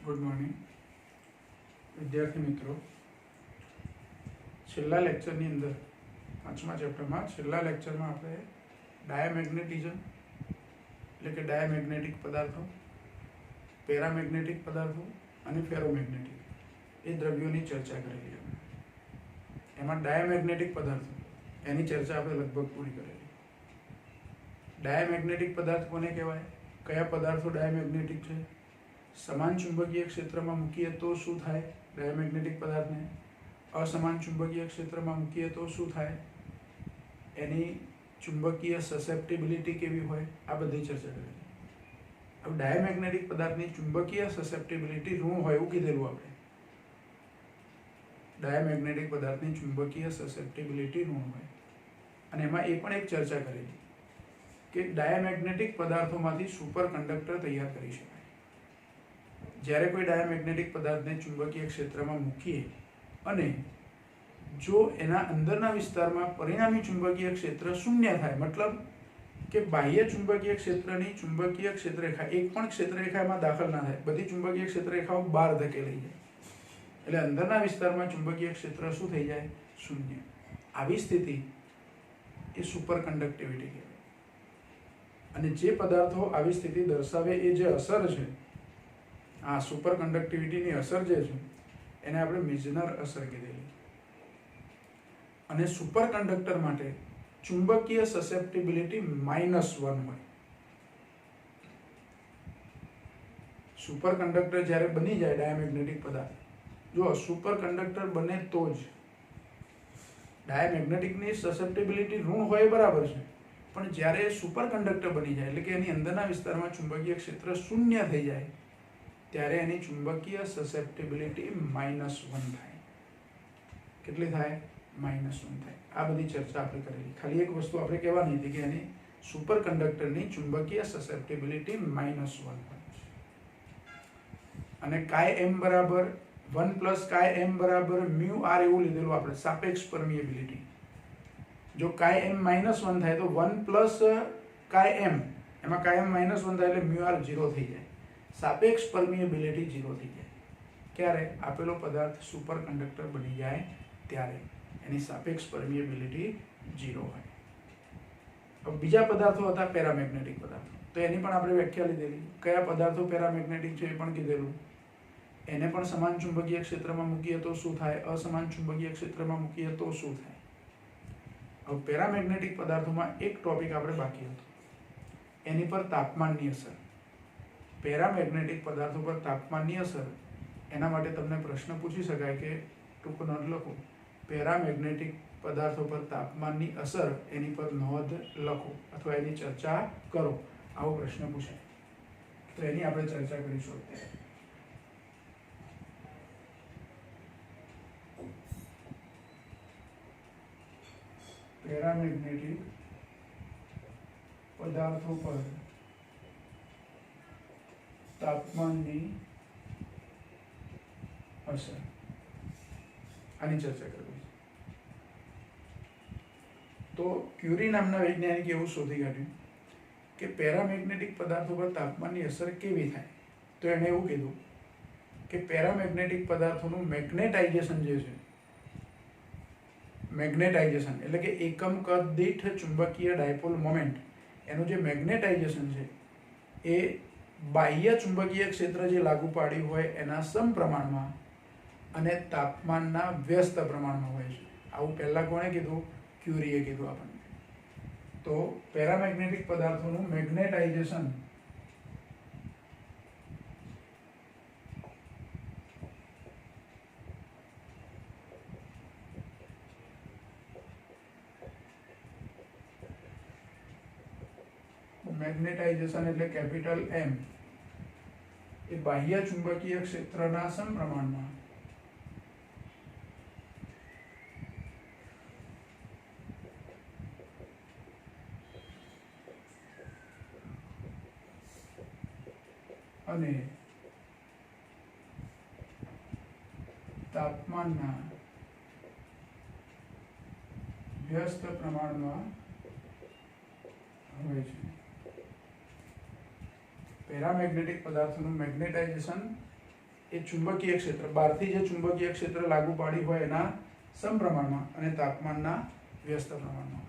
Good morning विद्यार्थी मित्रों। छेल्ला लेक्चरनी अंदर पांचमा चेप्टरमां छेल्ला लेक्चरमां आपणे डायमेग्नेटिज्म એટલે કે ડાયમેગ્નેટિક પદાર્થો, પેરામેગ્નેટિક પદાર્થો અને ફેરોમેગ્નેટિક એ દ્રવ્યોની ચર્ચા કરેલી. એમાં ડાયમેગ્નેટિક પદાર્થો એની ચર્ચા આપણે લગભગ પૂરી કરેલી. ડાયમેગ્નેટિક પદાર્થ કોને કહેવાય, કયા પદાર્થો ડાયમેગ્નેટિક છે, સમાન ચુંબકીય ક્ષેત્રમાં મૂકીએ તો શું થાય, ડાયમેગ્નેટિક પદાર્થને असमान चुंबकीय क्षेत्र में मूकीए तो शू थाय, एनी चुंबकीय ससेप्टिबिलिटी केवी होय, आ बधी चर्चा करेली. अब डायमेग्नेटिक पदार्थनी चुंबकीय ससेप्टिबिलिटी ऋण होय एवुं कीधेलुं आपणे. डायमेग्नेटिक पदार्थनी चुंबकीय ससेप्टिबिलिटी ऋण होय अने एमां ए पण एक चर्चा करेली के डायमेग्नेटिक पदार्थोमांथी सुपर कंडक्टर तैयार करी शकाय. ज्यारे कोई डायमेग्नेटिक पदार्थने चुंबकीय क्षेत्रमां मूकीए અને જો એના અંદરના વિસ્તારમાં પરિણામી ચુંબકીય ક્ષેત્ર શૂન્ય થાય, મતલબ કે બાહ્ય ચુંબકીય ક્ષેત્રની ચુંબકીય ક્ષેત્રરેખા એક પણ ક્ષેત્રરેખામાં દાખલ ના થાય, બધી ચુંબકીય ક્ષેત્રરેખાઓ બહાર ધકેલાઈ જાય, એટલે અંદરના વિસ્તારમાં ચુંબકીય ક્ષેત્ર શું થઈ જાય, શૂન્ય. આવી સ્થિતિ એ સુપર કંડક્ટિવિટી કહેવાય. અને જે પદાર્થો આવી સ્થિતિ દર્શાવે એ જે અસર છે, આ સુપર કંડક્ટિવિટીની અસર જે છે એને આપણે મિઝનર અસર કીધેલી. અને સુપર કંડક્ટર માટે ચુંબકીય સસેપ્ટિબિલિટી -1 હોય. સુપર કંડક્ટર જ્યારે બની જાય ડાયમેગ્નેટિક પદાર્થ, જો સુપર કંડક્ટર બને તો જ ડાયમેગ્નેટિકની સસેપ્ટિબિલિટી ઋણ હોય બરાબર છે, પણ જ્યારે સુપર કંડક્ટર બની જાય એટલે કે એની અંદરના વિસ્તારમાં ચુંબકીય ક્ષેત્ર શૂન્ય થઈ જાય ત્યારે એની ચુંબકીય સસેપ્ટિબિલિટી -1 થાય. કેટલી થાય? -1 થાય. આ બધી ચર્ચા આપણે કરેલી. ખાલી એક વસ્તુ આપણે કહેવાની હતી કે એની સુપર કંડક્ટરની ચુંબકીય સસેપ્ટિબિલિટી -1 હોય. અને કાય એમ બરાબર 1 + કાય એમ બરાબર μr એવું લીધેલું આપણે, સાપેક્ષ પરમિએબિલિટી. જો કાય એમ -1 થાય તો 1 + કાય એમ, એમાં કાય એમ -1 થાય એટલે μr 0 થઈ જાય. सापेक्ष परमिएबिलिटी 0 थी जाए. क्यारे? आपेलो पदार्थ सुपर कंडक्टर बनी जाए त्यारे एनी सापेक्ष परमिएबिलिटी 0 है. अब बीजा पदार्थों हता पेरामेग्नेटिक पदार्थो, तो एनी पण आपणे व्याख्या लीधेली. कया पदार्थो पेरामेग्नेटिक छे ए पण कीधेलुं. एने पण समान चुंबकीय क्षेत्रमां मूकीए तो शुं थाय, असमान चुंबकीय क्षेत्रमां मूकीए तो शुं थाय. अब पेरामेग्नेटिक पदार्थोमां एक टॉपिक आपणे बाकी हतो, एनी पर तापमाननी असर. पेरामेग्नेटिक पदार्थों पर तापमाननी असर, एना माटे तमने प्रश्न पूछी शकाय के टूंक नोंध लखो, पेरामेग्नेटिक पदार्थों पर तापमाननी असर एनी पर नोंध लखो अथवा एनी चर्चा करो, आवो प्रश्न पूछाय. तो एनी आपणे चर्चा करीशुं. पेरामेग्नेटिक पदार्थों पर तापमाननी असर आनी चर्चा करवी. तो क्यूरी नामना वैज्ञानिके एवुं शोधी काढ्युं के पेरामेग्नेटिक पदार्थों पर तापमाननी असर केवी थाय. तो एणे एवुं कीधुं के पेरामेग्नेटिक पदार्थोनुं मैग्नेटाइजेशन जे छे, मैग्नेटाइजेशन एटले के एकम कद दीठ चुंबकीय डायपोल मोमेंट, एनुं जे मैग्नेटाइजेशन छे ए बाह्य चुंबकीय क्षेत्र जे लागू पाड्युं होय एना समप्रमाणमां अने तापमानना व्यस्त प्रमाणमां होय छे. आवुं पहेला कोणे कीधुं? क्यूरीए कीधुं आपणने. तो पेरामेग्नेटिक पदार्थोनुं मैग्नेटाइजेशन मैग्नेटाइजेशन एटले कैपिटल एम ए बाह्य चुंबकीय क्षेत्रना समप्रमाणमां अने तापमानना व्यस्त प्रमाणमां होय छे. પેરામેગ્નેટિક પદાર્થોનું મેગ્નેટાઇઝેશન એ ચુંબકીય ક્ષેત્ર બહારથી જે ચુંબકીય ક્ષેત્ર લાગુ પાડી હોય એના સમપ્રમાણમાં અને તાપમાનના વ્યસ્ત પ્રમાણમાં.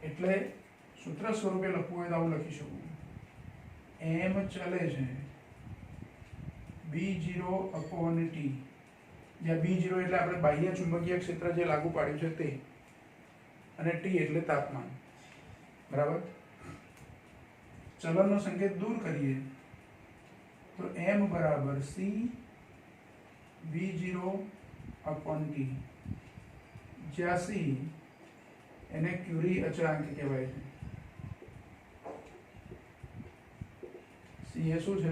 એટલે સૂત્ર સ્વરૂપે લખવું હોય તો આવું લખી શકું, એમ ચાલે છે B0/T, જ્યાં B0 એટલે આપણે બાહ્ય ચુંબકીય ક્ષેત્ર જે લાગુ પાડ્યું છે તે, અને T એટલે તાપમાન. બરાબર. ચલનનો સંકેત દૂર કરીએ તો M બરાબર C B0/T, જ્યાં C એને ક્યુરી અચળાંક કહેવાય છે. C એ શું છે?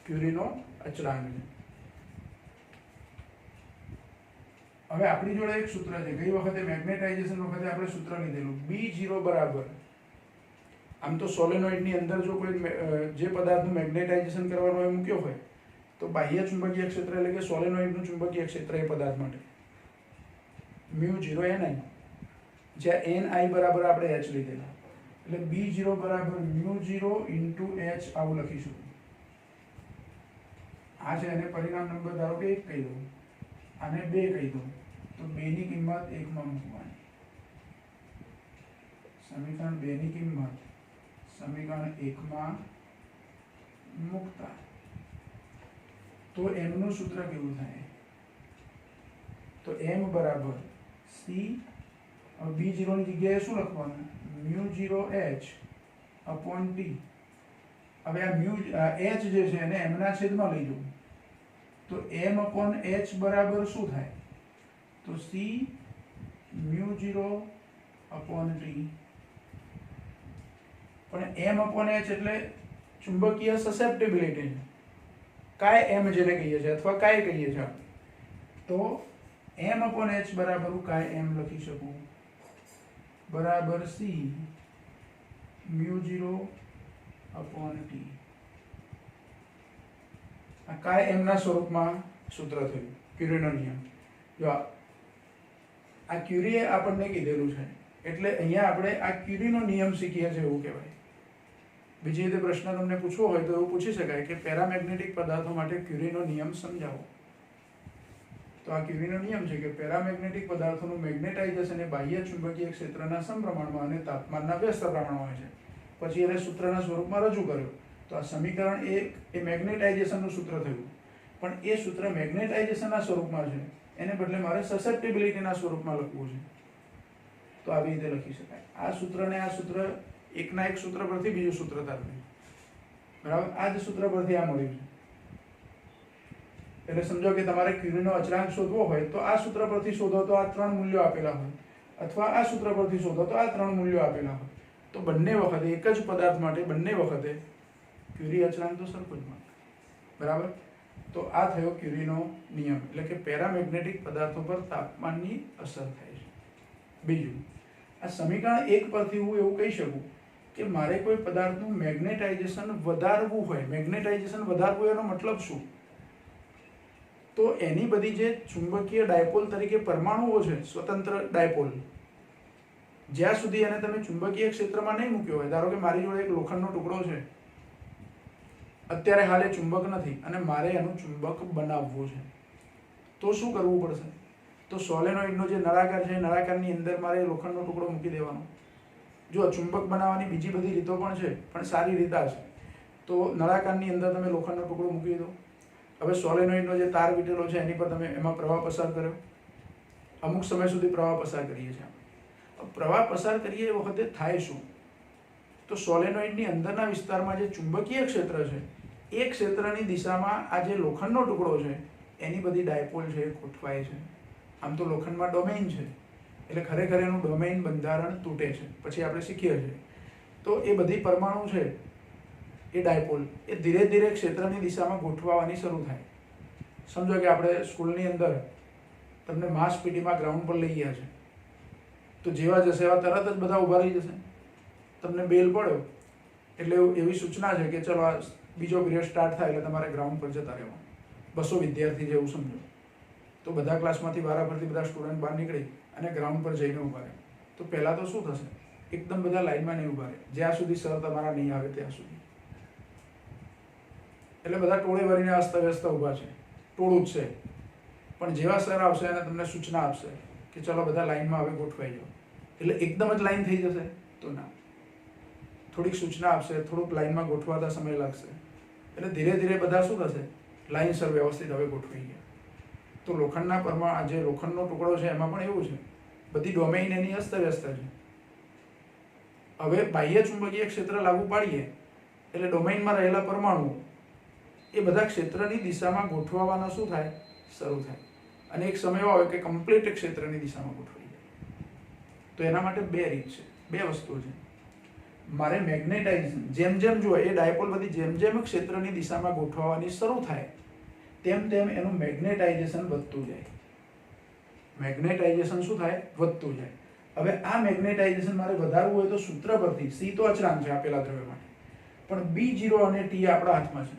ક્યુરીનો અચળાંક છે. હવે આપણી જોડે એક સૂત્ર છે, ગઈ વખતે મેગ્નેટાઇઝેશન વખતે આપણે સૂત્ર લીધેલું B0 બરાબર, આમ તો સોલેનોઇડની અંદર જો કોઈ જે પદાર્થનું મેગ્નેટાઇઝેશન કરવાનું હોય મૂક્યો હોય તો બાહ્ય ચુંબકીય ક્ષેત્ર એટલે કે સોલેનોઇડનું ચુંબકીય ક્ષેત્ર એ પદાર્થ માટે μ0 ni, જ્યાં ni બરાબર આપણે h લીધેલા, એટલે B0 બરાબર μ0 × h આવું લખીશું. આ છે એને પરિણામ નંબર ધારો કે 1 કહી દઉં, આને 2 કહી દઉં, તો 2 ની કિંમત 1 માં મૂકવાની. સમીકરણ 2 ની કિંમત સમીકરણ 1 માં મૂકતા તો m નું સૂત્ર કેવું થાય? તો m બરાબર c, B0 ની જગ્યાએ શું લખવાનું? μ0h/T. હવે આ h જે છે એને m ના છેદમાં લઈ જવું, તો m/h બરાબર શું થાય? તો c μ0/T. પણ m/h એટલે ચુંબકીય સસેપ્ટિબિલિટી, કાય m જેને કહીએ છીએ અથવા કાય કહીએ છીએ, તો m/h બરાબર કાય m લખી શકું, બરાબર c μ0/T. આ કાય m ના સ્વરૂપમાં સૂત્ર થયું, ક્યુરીનો નિયમ. જો આ ક્યુરીએ આપણને કીધેલું છે એટલે અહીંયા આપણે આ ક્યુરીનો નિયમ શીખીએ છીએ એવું કહેવાય. બીજી રીતે પ્રશ્ન તમને પૂછવો હોય તો એવું પૂછી શકાય કે પેરામેગ્નેટિક પદાર્થો માટે ક્યુરીનો નિયમ સમજાવો. તો આ ક્યુરીનો નિયમ છે કે પેરામેગ્નેટિક પદાર્થોનું મેગ્નેટાઇઝેશન એ બાહ્ય ચુંબકીય ક્ષેત્રના સમપ્રમાણમાં અને તાપમાનના વ્યસ્ત પ્રમાણમાં હોય છે. પછી એને સૂત્રના સ્વરૂપમાં રજૂ કર્યું. તો આ સમીકરણ 1 એ મેગ્નેટાઇઝેશનનું સૂત્ર થયું, પણ એ સૂત્ર મેગ્નેટાઇઝેશનના સ્વરૂપમાં છે, એને બદલે મારે સસેપ્ટિબિલિટીના સ્વરૂપમાં લખવું છે. તો આવી રીતે લખી શકાય. આ સૂત્રને આ સૂત્ર એકના એક સૂત્ર પરથી બીજું સૂત્ર તારવ્યું, બરાબર. આ જ સૂત્ર પરથી આ મળ્યું છે. એટલે સમજો કે તમારે ક્યુરીનો અચળાંક શોધવો હોય તો આ સૂત્ર પરથી શોધો તો આ 3 મૂલ્યો આપેલા હોય, અથવા આ સૂત્ર પરથી શોધો તો આ 3 મૂલ્યો આપેલા હોય. તો બંને વખતે એક જ પદાર્થ માટે બંને વખતે ક્યુરી અચળાંક તો સરખો જ મળે, બરાબર. તો આ થયો ક્યુરીનો નિયમ, એટલે કે પેરામેગ્નેટિક પદાર્થો પર તાપમાનની અસર થાય છે. બીજું, આ સમીકરણ 1 પરથી હું એવું કહી શકું કે મારે કોઈ પદાર્થનું મેગ્નેટાઇઝેશન વધારવું હોય. મેગ્નેટાઇઝેશન વધારવું એનો મતલબ શું? તો એની બધી જે ચુંબકીય ડાયપોલ તરીકે પરમાણુઓ છે, સ્વતંત્ર ડાયપોલ, જ્યાં સુધી એને તમે ચુંબકીય ક્ષેત્રમાં નહીં મૂક્યો હોય, ધારો કે મારી જોડે એક લોખંડનો ટુકડો છે, અત્યારે હાલ એ ચુંબક નથી અને મારે એનું ચુંબક બનાવવું છે, તો શું કરવું પડશે? તો સોલેનોઇડનો જે નળાકાર છે, નળાકારની અંદર મારે લોખંડનો ટુકડો મૂકી દેવાનો. જો ચુંબક બનાવવાની બીજી બધી રીતો પણ છે, પણ સારી રીત છે. તો નળાકારની અંદર તમે લોખંડનો ટુકડો મૂકી દો. હવે સોલેનોઇડનો જે તાર વીટેલો છે એની પર તમે એમાં પ્રવાહ પસાર કર્યો, અમુક સમય સુધી પ્રવાહ પસાર કરીએ છીએ. પ્રવાહ પસાર કરીએ એ વખતે થાય શું? તો સોલેનોઇડની અંદરના વિસ્તારમાં જે ચુંબકીય ક્ષેત્ર છે એ ક્ષેત્રની દિશામાં આ જે લોખંડનો ટુકડો છે એની બધી ડાયપોલ છે એ ગોઠવાય છે. આમ તો લોખંડમાં ડોમેઇન છે, એટલે ખરેખર એનું ડોમેઇન બંધારણ તૂટે છે, પછી આપણે શીખીએ છીએ. તો એ બધી પરમાણુ છે એ ડાયપોલ એ ધીરે ધીરે ક્ષેત્રની દિશામાં ગોઠવાવાની શરૂ થાય. સમજો કે આપણે સ્કૂલની અંદર તમને માસ પીટીમાં ગ્રાઉન્ડ પર લઈ ગયા છે, તો જેવા જશે એવા તરત જ બધા ઊભા રહી જશે. તમને બેલ પડ્યો એટલે એવી સૂચના છે કે ચલો આ બીજો પીરિયડ સ્ટાર્ટ થાય એટલે તમારે ગ્રાઉન્ડ પર જતા રહેવાનું. 200 વિદ્યાર્થી જેવું સમજો. તો બધા ક્લાસમાંથી વારાફરતી બધા સ્ટુડન્ટ બહાર નીકળી અને ગ્રાઉન્ડ પર જઈને ઊભા રહે. તો પહેલાં તો શું થશે? એકદમ બધા લાઈનમાં નહીં ઊભા રહે, જ્યાં સુધી સર તમારા નહીં આવે ત્યાં સુધી. એટલે બધા ટોળે વળીને અસ્તવ્યસ્ત ઊભા છે. ટોળું જ છે, પણ જેવા સર આવશે અને તમને સૂચના આપશે કે ચલો બધા લાઈનમાં હવે ગોઠવાઈ જાઓ, એટલે એકદમ જ લાઈન થઈ જશે તો ના, થોડીક સૂચના આપશે, થોડુંક લાઈનમાં ગોઠવાતા સમય લાગશે, એટલે ધીરે ધીરે બધા શું થશે, લાઈનસર વ્યવસ્થિત હવે ગોઠવાઈ ગયા. તો લોખંડના પરમાણુ, જે લોખંડનો ટુકડો છે એમાં પણ એવું છે, બધી ડોમેઇન એની અસ્તવ્યસ્ત છે. હવે બાહ્ય ચુંબકીય ક્ષેત્ર લાગુ પાડીએ એટલે ડોમેઇનમાં રહેલા પરમાણુ એ બધા ક્ષેત્રની દિશામાં ગોઠવાના શું થાય, શરૂ થાય, અને એક સમય એવો આવે કે કમ્પ્લીટ ક્ષેત્રની દિશામાં ગોઠવાઈ જાય. તો એના માટે બે રીત છે, બે વસ્તુઓ છે. મારે મેગ્નેટાઇઝેશન, જેમ જેમ જો એ ડાયપોલ બધી જેમ જેમ ક્ષેત્રની દિશામાં ગોઠવવાની શરૂ થાય તેમ તેમ એનું મેગ્નેટાઇઝેશન વધતું જાય. મેગ્નેટાઇઝેશન શું થાય, વધતું જાય. હવે આ મેગ્નેટાઇઝેશન મારે વધારવું હોય તો સૂત્ર પરથી, સી તો અચળાંક છે આપેલા દ્રવ્ય માટે, પણ B0 અને T આપણા હાથમાં છે.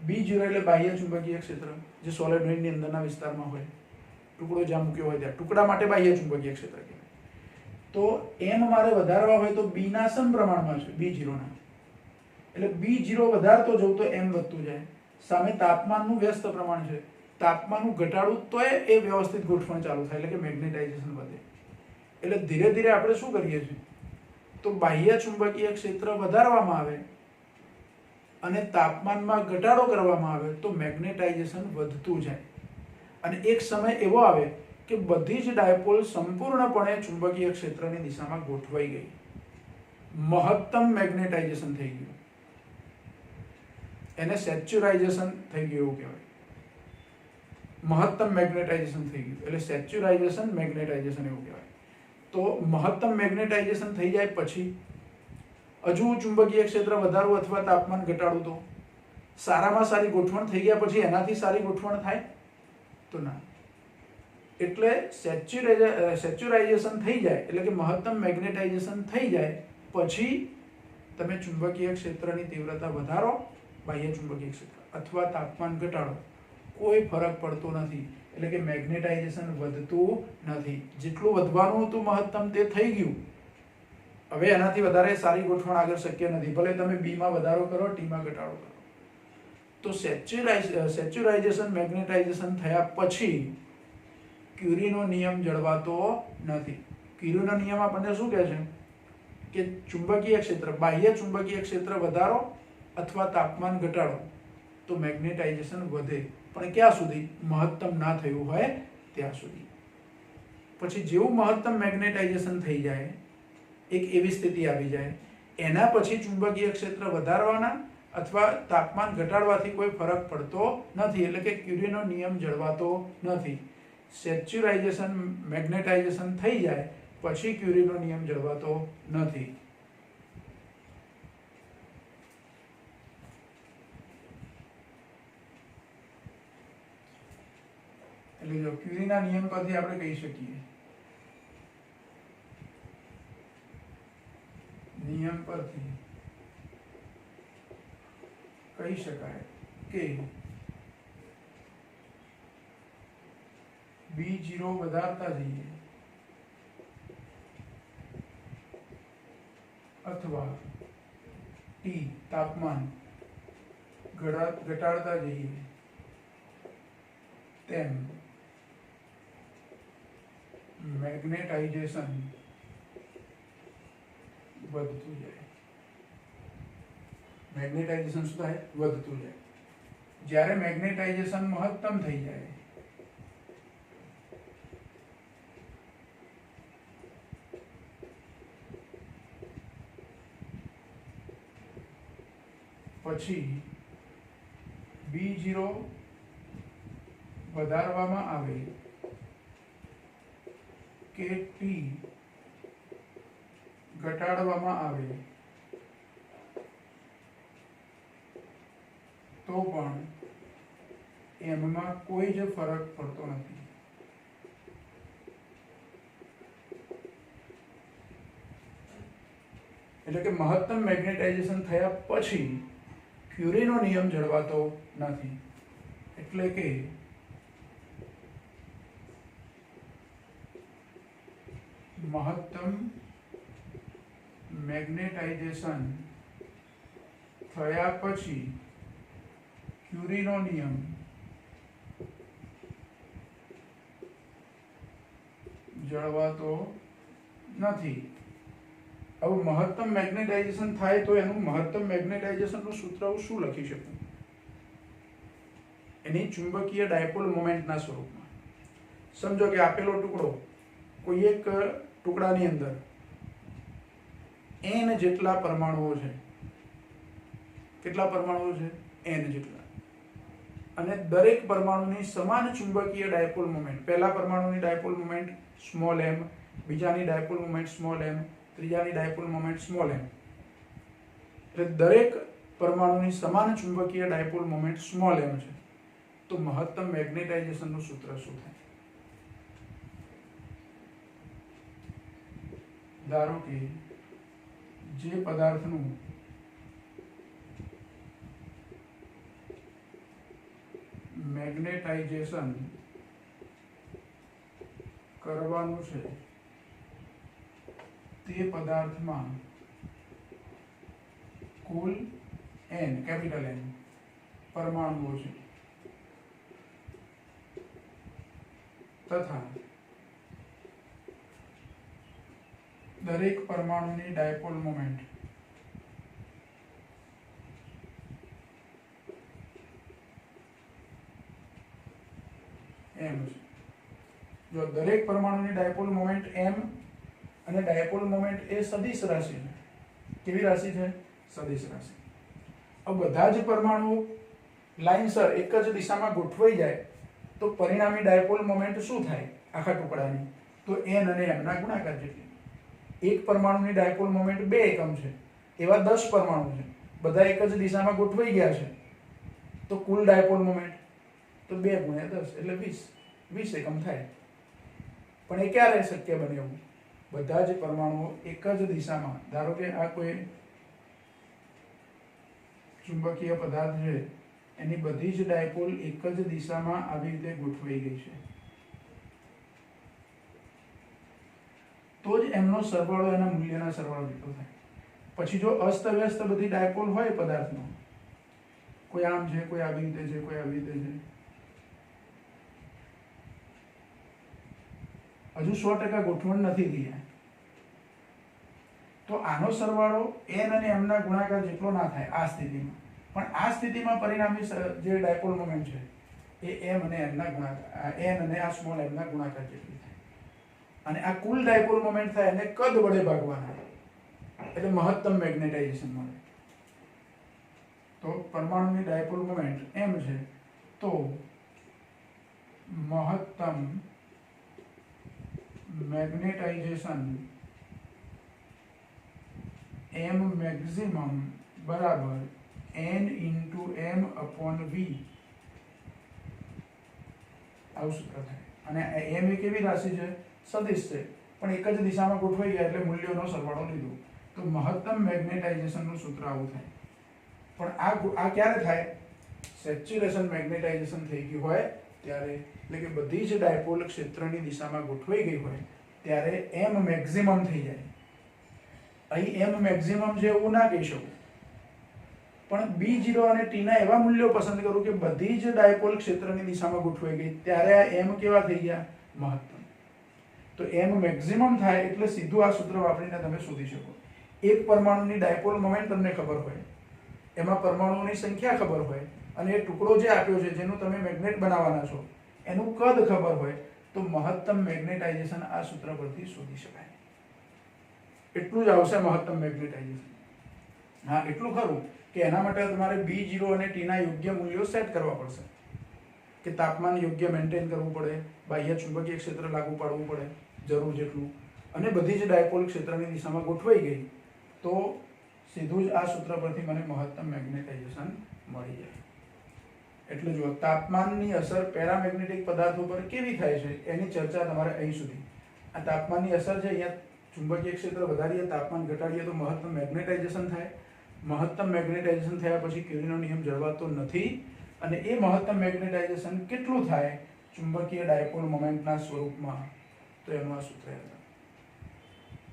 B0 એટલે બાહ્ય ચુંબકીય ક્ષેત્ર, જે સોલેનોઇડની અંદરના વિસ્તારમાં હોય, ટુકડો જ્યાં મૂક્યો હોય ત્યાં, ટુકડા માટે બાહ્ય ચુંબકીય ક્ષેત્ર કહેવાય. તો M મારે વધારવા હોય તો B ના સમપ્રમાણમાં છે, B0 ના, એટલે B0 વધારતો જવું તો M વધતું જાય. સામે તાપમાનનું વ્યસ્ત પ્રમાણ છે, તાપમાનનું ઘટાડું તો એ વ્યવસ્થિત ગોઠવણ ચાલુ થાય, એટલે કે મેગ્નેટાઇઝેશન વધે. એટલે ધીરે ધીરે આપણે શું કરીએ છીએ, તો બાહ્ય ચુંબકીય ક્ષેત્ર વધારવામાં આવે અને તાપમાનમાં ઘટાડો કરવામાં આવે તો મેગ્નેટાઇઝેશન વધતું જાય. અને એક સમય એવો આવે કે બધી જ ડાયપોલ સંપૂર્ણપણે ચુંબકીય ક્ષેત્રની દિશામાં ગોઠવાઈ ગઈ, મહત્તમ મેગ્નેટાઇઝેશન થઈ ગયું, એને સેચ્યુરાઇઝેશન થઈ ગયું એવું કહેવાય. મહત્તમ મેગ્નેટાઇઝેશન થઈ ગયું એટલે સેચ્યુરાઇઝેશન મેગ્નેટાઇઝેશન એવું કહેવાય. તો મહત્તમ મેગ્નેટાઇઝેશન થઈ જાય પછી હજુ ચુંબકીય ક્ષેત્ર વધારવું અથવા તાપમાન ઘટાડવું તો સારામાં સારી ગોઠવણ થઈ ગયા પછી એનાથી સારી ગોઠવણ થાય તો ના. એટલે સેચ્યુરાઇઝેશન થઈ જાય એટલે કે મહત્તમ મેગ્નેટાઇઝેશન થઈ જાય પછી તમે ચુંબકીય ક્ષેત્રની તીવ્રતા વધારો, બાહ્ય ચુંબકીય ક્ષેત્ર, અથવા તાપમાન ઘટાડો, કોઈ ફરક પડતો નથી. એટલે કે મેગ્નેટાઇઝેશન વધતું નથી. જેટલું વધવાનું હતું મહત્તમ તે થઈ ગયું, હવે એનાથી વધારે સારી ગોઠવણ આગળ શક્ય નથી, ભલે તમે B માં વધારો કરો, T માં ઘટાડો કરો. તો સેચ્યુરાઇઝેશન મેગ્નેટાઇઝેશન થયા પછી ક્યુરીનો નિયમ જળવાતો નથી. ક્યુરીનો નિયમ આપણને શું કહે છે કે ચુંબકીય ક્ષેત્ર, બાહ્ય ચુંબકીય ક્ષેત્ર વધારો અથવા તાપમાન ઘટાડો તો મેગ્નેટાઇઝેશન વધે, પણ ક્યાં સુધી, મહત્તમ ના થયું હોય ત્યાં સુધી. પછી જેવું મહત્તમ મેગ્નેટાઇઝેશન થઈ જાય, એક એવી સ્થિતિ આવી જાય, એના પછી ચુંબકીય ક્ષેત્ર વધારવાના અથવા તાપમાન ઘટાડવાથી કોઈ ફરક પડતો નથી, એટલે કે ક્યુરીનો નિયમ જળવાતો નથી. સેચ્યુરાઇઝેશન મેગ્નેટાઇઝેશન થઈ જાય પછી ક્યુરીનો નિયમ જળવાતો નથી. એટલે જો ક્યુરીના નિયમ પરથી આપણે કહી શકીએ, નિયમ પરથી કહી શકાય કે B0 વધારતા જઈએ અથવા T તાપમાન ઘટાડતા જઈએ તેમ મેગ્નેટાઇઝેશન વધતું જાય. મેગ્નેટાઇઝેશન શું થાય, વધતું જાય. જ્યારે મેગ્નેટાઇઝેશન મહત્તમ થઈ જાય પછી B0 વધારવામાં આવે કે T ઘટાડવામાં આવે તો પણ એમાં કોઈ જ ફરક પડતો નથી. એટલે કે મહત્તમ મેગ્નેટાઇઝેશન થયા પછી ક્યુરીનો નિયમ જળવાતો નથી. એટલે કે મહત્તમ મેગ્નેટાઇઝેશન થયા પછી ક્યુરીનો નિયમ જળવાતો નથી. હવે મહત્તમ મેગ્નેટાઇઝેશન થાય તો એનું મહત્તમ મેગ્નેટાઇઝેશનનું સૂત્ર હું શું લખી શકું? એની ચુંબકીય ડાયપોલ મોમેન્ટના સ્વરૂપમાં. સમજો કે આપેલો ટુકડો કોઈ એક ટુકડાની અંદર n જેટલા પરમાણુઓ છે. કેટલા પરમાણુઓ છે? n જેટલા. અને દરેક પરમાણુની સમાન ચુંબકીય ડાયપોલ મોમેન્ટ. પહેલા પરમાણુની ડાયપોલ મોમેન્ટ સ્મોલ m, બીજાની ડાયપોલ મોમેન્ટ સ્મોલ m, ત્રીજાની ડાયપોલ મોમેન્ટ સ્મોલ m. એટલે દરેક પરમાણુની સમાન ચુંબકીય ડાયપોલ મોમેન્ટ સ્મોલ m છે. તો મહત્તમ મેગ્નેટાઇઝેશનનું સૂત્ર શું થાય? ધારો કે જે પદાર્થનું મેગ્નેટાઇઝેશન કરવાનું છે તે પદાર્થમાં કુલ n કેપિટલ N પરમાણુઓ છે તથા દરેક પરમાણુની ડાયપોલ મોમેન્ટ m છે. જો દરેક પરમાણુની ડાયપોલ મોમેન્ટ m અને ડાયપોલ મોમેન્ટ એ સદિશ રાશિ છે. કેવી રાશિ છે? સદિશ રાશિ. હવે બધા જ પરમાણુઓ લાઇનસર એક જ દિશામાં ગોઠવાઈ જાય તો પરિણામી ડાયપોલ મોમેન્ટ શું થાય આખા ટુકડાની? તો n અને m ના ગુણાકાર જેટલી. એક પરમાણુની ડાયપોલ મોમેન્ટ 2 એકમ છે, એવા 10 પરમાણુ છે, બધા એક જ દિશામાં ગોઠવાઈ ગયા છે, તો કુલ ડાયપોલ મોમેન્ટ તો 2 × 10 એટલે 20 એકમ થાય. પણ એ ક્યારે શક્ય બને એવું? બધા જ પરમાણુઓ એક જ દિશામાં. ધારો કે આ કોઈ ચુંબકીય પદાર્થ છે, એની બધી જ ડાયપોલ એક જ દિશામાં આવી રીતે ગોઠવાઈ ગઈ છે, તો જ એમનો સરવાળો એના મૂલ્યના સરવાળો જેટલો થાય. પછી જો અસ્તવ્યસ્ત બધી ડાયપોલ હોય પદાર્થનો, કોઈ આમ છે, કોઈ આવી રીતે છે, કોઈ આવી રીતે છે, હજુ 100% ગોઠવણ નથી થઈ, તો આનો સરવાળો n અને m ના ગુણાકાર જેટલો ના થાય આ સ્થિતિમાં. પણ આ સ્થિતિમાં પરિણામી જે ડાયપોલ મોમેન્ટ છે એ m અને n ના ગુણાકાર, n અને આ સ્મોલ m ના ગુણાકાર જેટલી થાય. અને આ કુલ ડાયપોલ મોમેન્ટ થાય એને કદ વડે ભાગવાના, એટલે મહત્તમ મેગ્નેટાઇઝેશન મળે. તો પરમાણુની ડાયપોલ મોમેન્ટ m છે, તો મહત્તમ મેગ્નેટાઇઝેશન m મેક્સિમમ બરાબર n × m/v આવું સૂત્ર થાય. અને m એ કેવી રાશિ છે? સદિશ છે, પણ એક જ દિશામાં ગોઠવાઈ ગયા એટલે મૂલ્યોનો સરવાળો લીધો, તો મહત્તમ મેગ્નેટાઇઝેશનનું સૂત્ર આવું થાય. પણ આ ક્યારે થાય? સેચ્યુરેશન મેગ્નેટાઇઝેશન થઈ ગયું હોય ત્યારે, એટલે કે બધી જ ડાયપોલ ક્ષેત્રની દિશામાં ગોઠવાઈ ગઈ હોય ત્યારે m મેક્સિમમ થઈ જાય. અહીં m મેક્સિમમ છે એવું ના કહી શકું, પણ b0 અને t ના એવા મૂલ્યો પસંદ કરું કે બધી જ ડાયપોલ ક્ષેત્રની દિશામાં ગોઠવાઈ ગઈ, ત્યારે આ m કેવા થઈ ગયા? મહત્તમ. તો m મેક્સિમમ થાય એટલે સીધું આ સૂત્ર વાપરીને તમે શોધી શકો. એક પરમાણુની ડાયપોલ મોમેન્ટ તમને ખબર હોય, એમાં પરમાણુઓની સંખ્યા ખબર હોય, અને એ ટુકડો જે આપ્યો છે જેનું તમે મેગ્નેટ બનાવવાના છો એનું કદ ખબર હોય, તો મહત્તમ મેગ્નેટાઇઝેશન આ સૂત્ર પરથી શોધી શકાય. એટલું જ આવશે મહત્તમ મેગ્નેટાઇઝેશન. હા, એટલું ખરું કે એના માટે તમારે b0 અને t ના યોગ્ય મૂલ્યો સેટ કરવા પડશે, કે તાપમાન યોગ્ય મેન્ટેન કરવું પડે, બાહ્ય ચુંબકીય ક્ષેત્ર લાગુ પાડવું પડે જરૂર જેટલું, અને બધી જ ડાયપોલ ક્ષેત્રની દિશામાં ગોઠવાઈ ગઈ તો સીધું જ આ સૂત્ર પરથી મને મહત્તમ મેગ્નેટાઇઝેશન મળી જાય. એટલે જો તાપમાનની અસર પેરામેગ્નેટિક પદાર્થો પર કેવી થાય છે એની ચર્ચા તમારે અહીં સુધી. આ તાપમાનની અસર છે, અહીંયા ચુંબકીય ક્ષેત્ર વધારીએ, તાપમાન ઘટાડીએ તો મહત્તમ મેગ્નેટાઇઝેશન થાય. મહત્તમ મેગ્નેટાઇઝેશન થયા પછી ક્યુરીનો નિયમ જળવાતો નથી, અને એ મહત્તમ મેગ્નેટાઇઝેશન કેટલું થાય ચુંબકીય ડાયપોલ મોમેન્ટના સ્વરૂપમાં, તો એનું આ સૂત્ર હતા.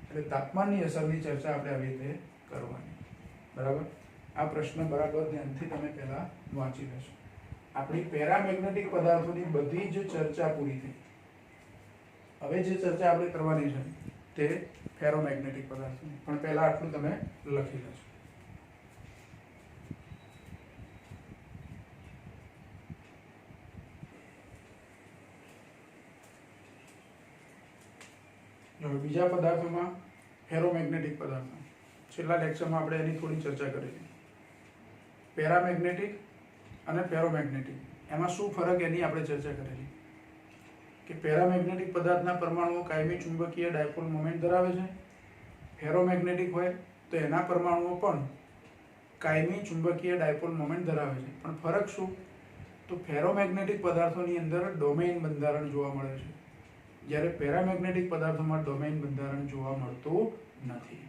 એટલે તાપમાનની અસરની ચર્ચા આપણે આવી રીતે કરવાની. બરાબર? આ પ્રશ્ન બરાબર ધ્યાનથી તમે પહેલા વાંચી લેશો. આપણી પેરામેગ્નેટિક પદાર્થોની બધી જ ચર્ચા પૂરી થઈ. હવે જે ચર્ચા આપણે કરવાની છે તે ફેરોમેગ્નેટિક પદાર્થોની, પણ પહેલા આટલું તમે લખી લેજો. બીજા પદાર્થોમાં ફેરોમેગ્નેટિક પદાર્થો, છેલ્લા લેક્ચરમાં આપણે એની થોડી ચર્ચા કરેલી. પેરામેગ્નેટિક અને ફેરોમેગ્નેટિક, એમાં શું ફરક એની આપણે ચર્ચા કરેલી કે પેરામેગ્નેટિક પદાર્થના પરમાણુઓ કાયમી ચુંબકીય ડાયપોલ મોમેન્ટ ધરાવે છે. ફેરોમેગ્નેટિક હોય તો એના પરમાણુઓ પણ કાયમી ચુંબકીય ડાયપોલ મોમેન્ટ ધરાવે છે. પણ ફરક શું? તો ફેરોમેગ્નેટિક પદાર્થોની અંદર ડોમેઇન બંધારણ જોવા મળે છે, જ્યારે પેરામેગ્નેટિક પદાર્થોમાં ડોમેઇન બંધારણ જોવા મળતું નથી.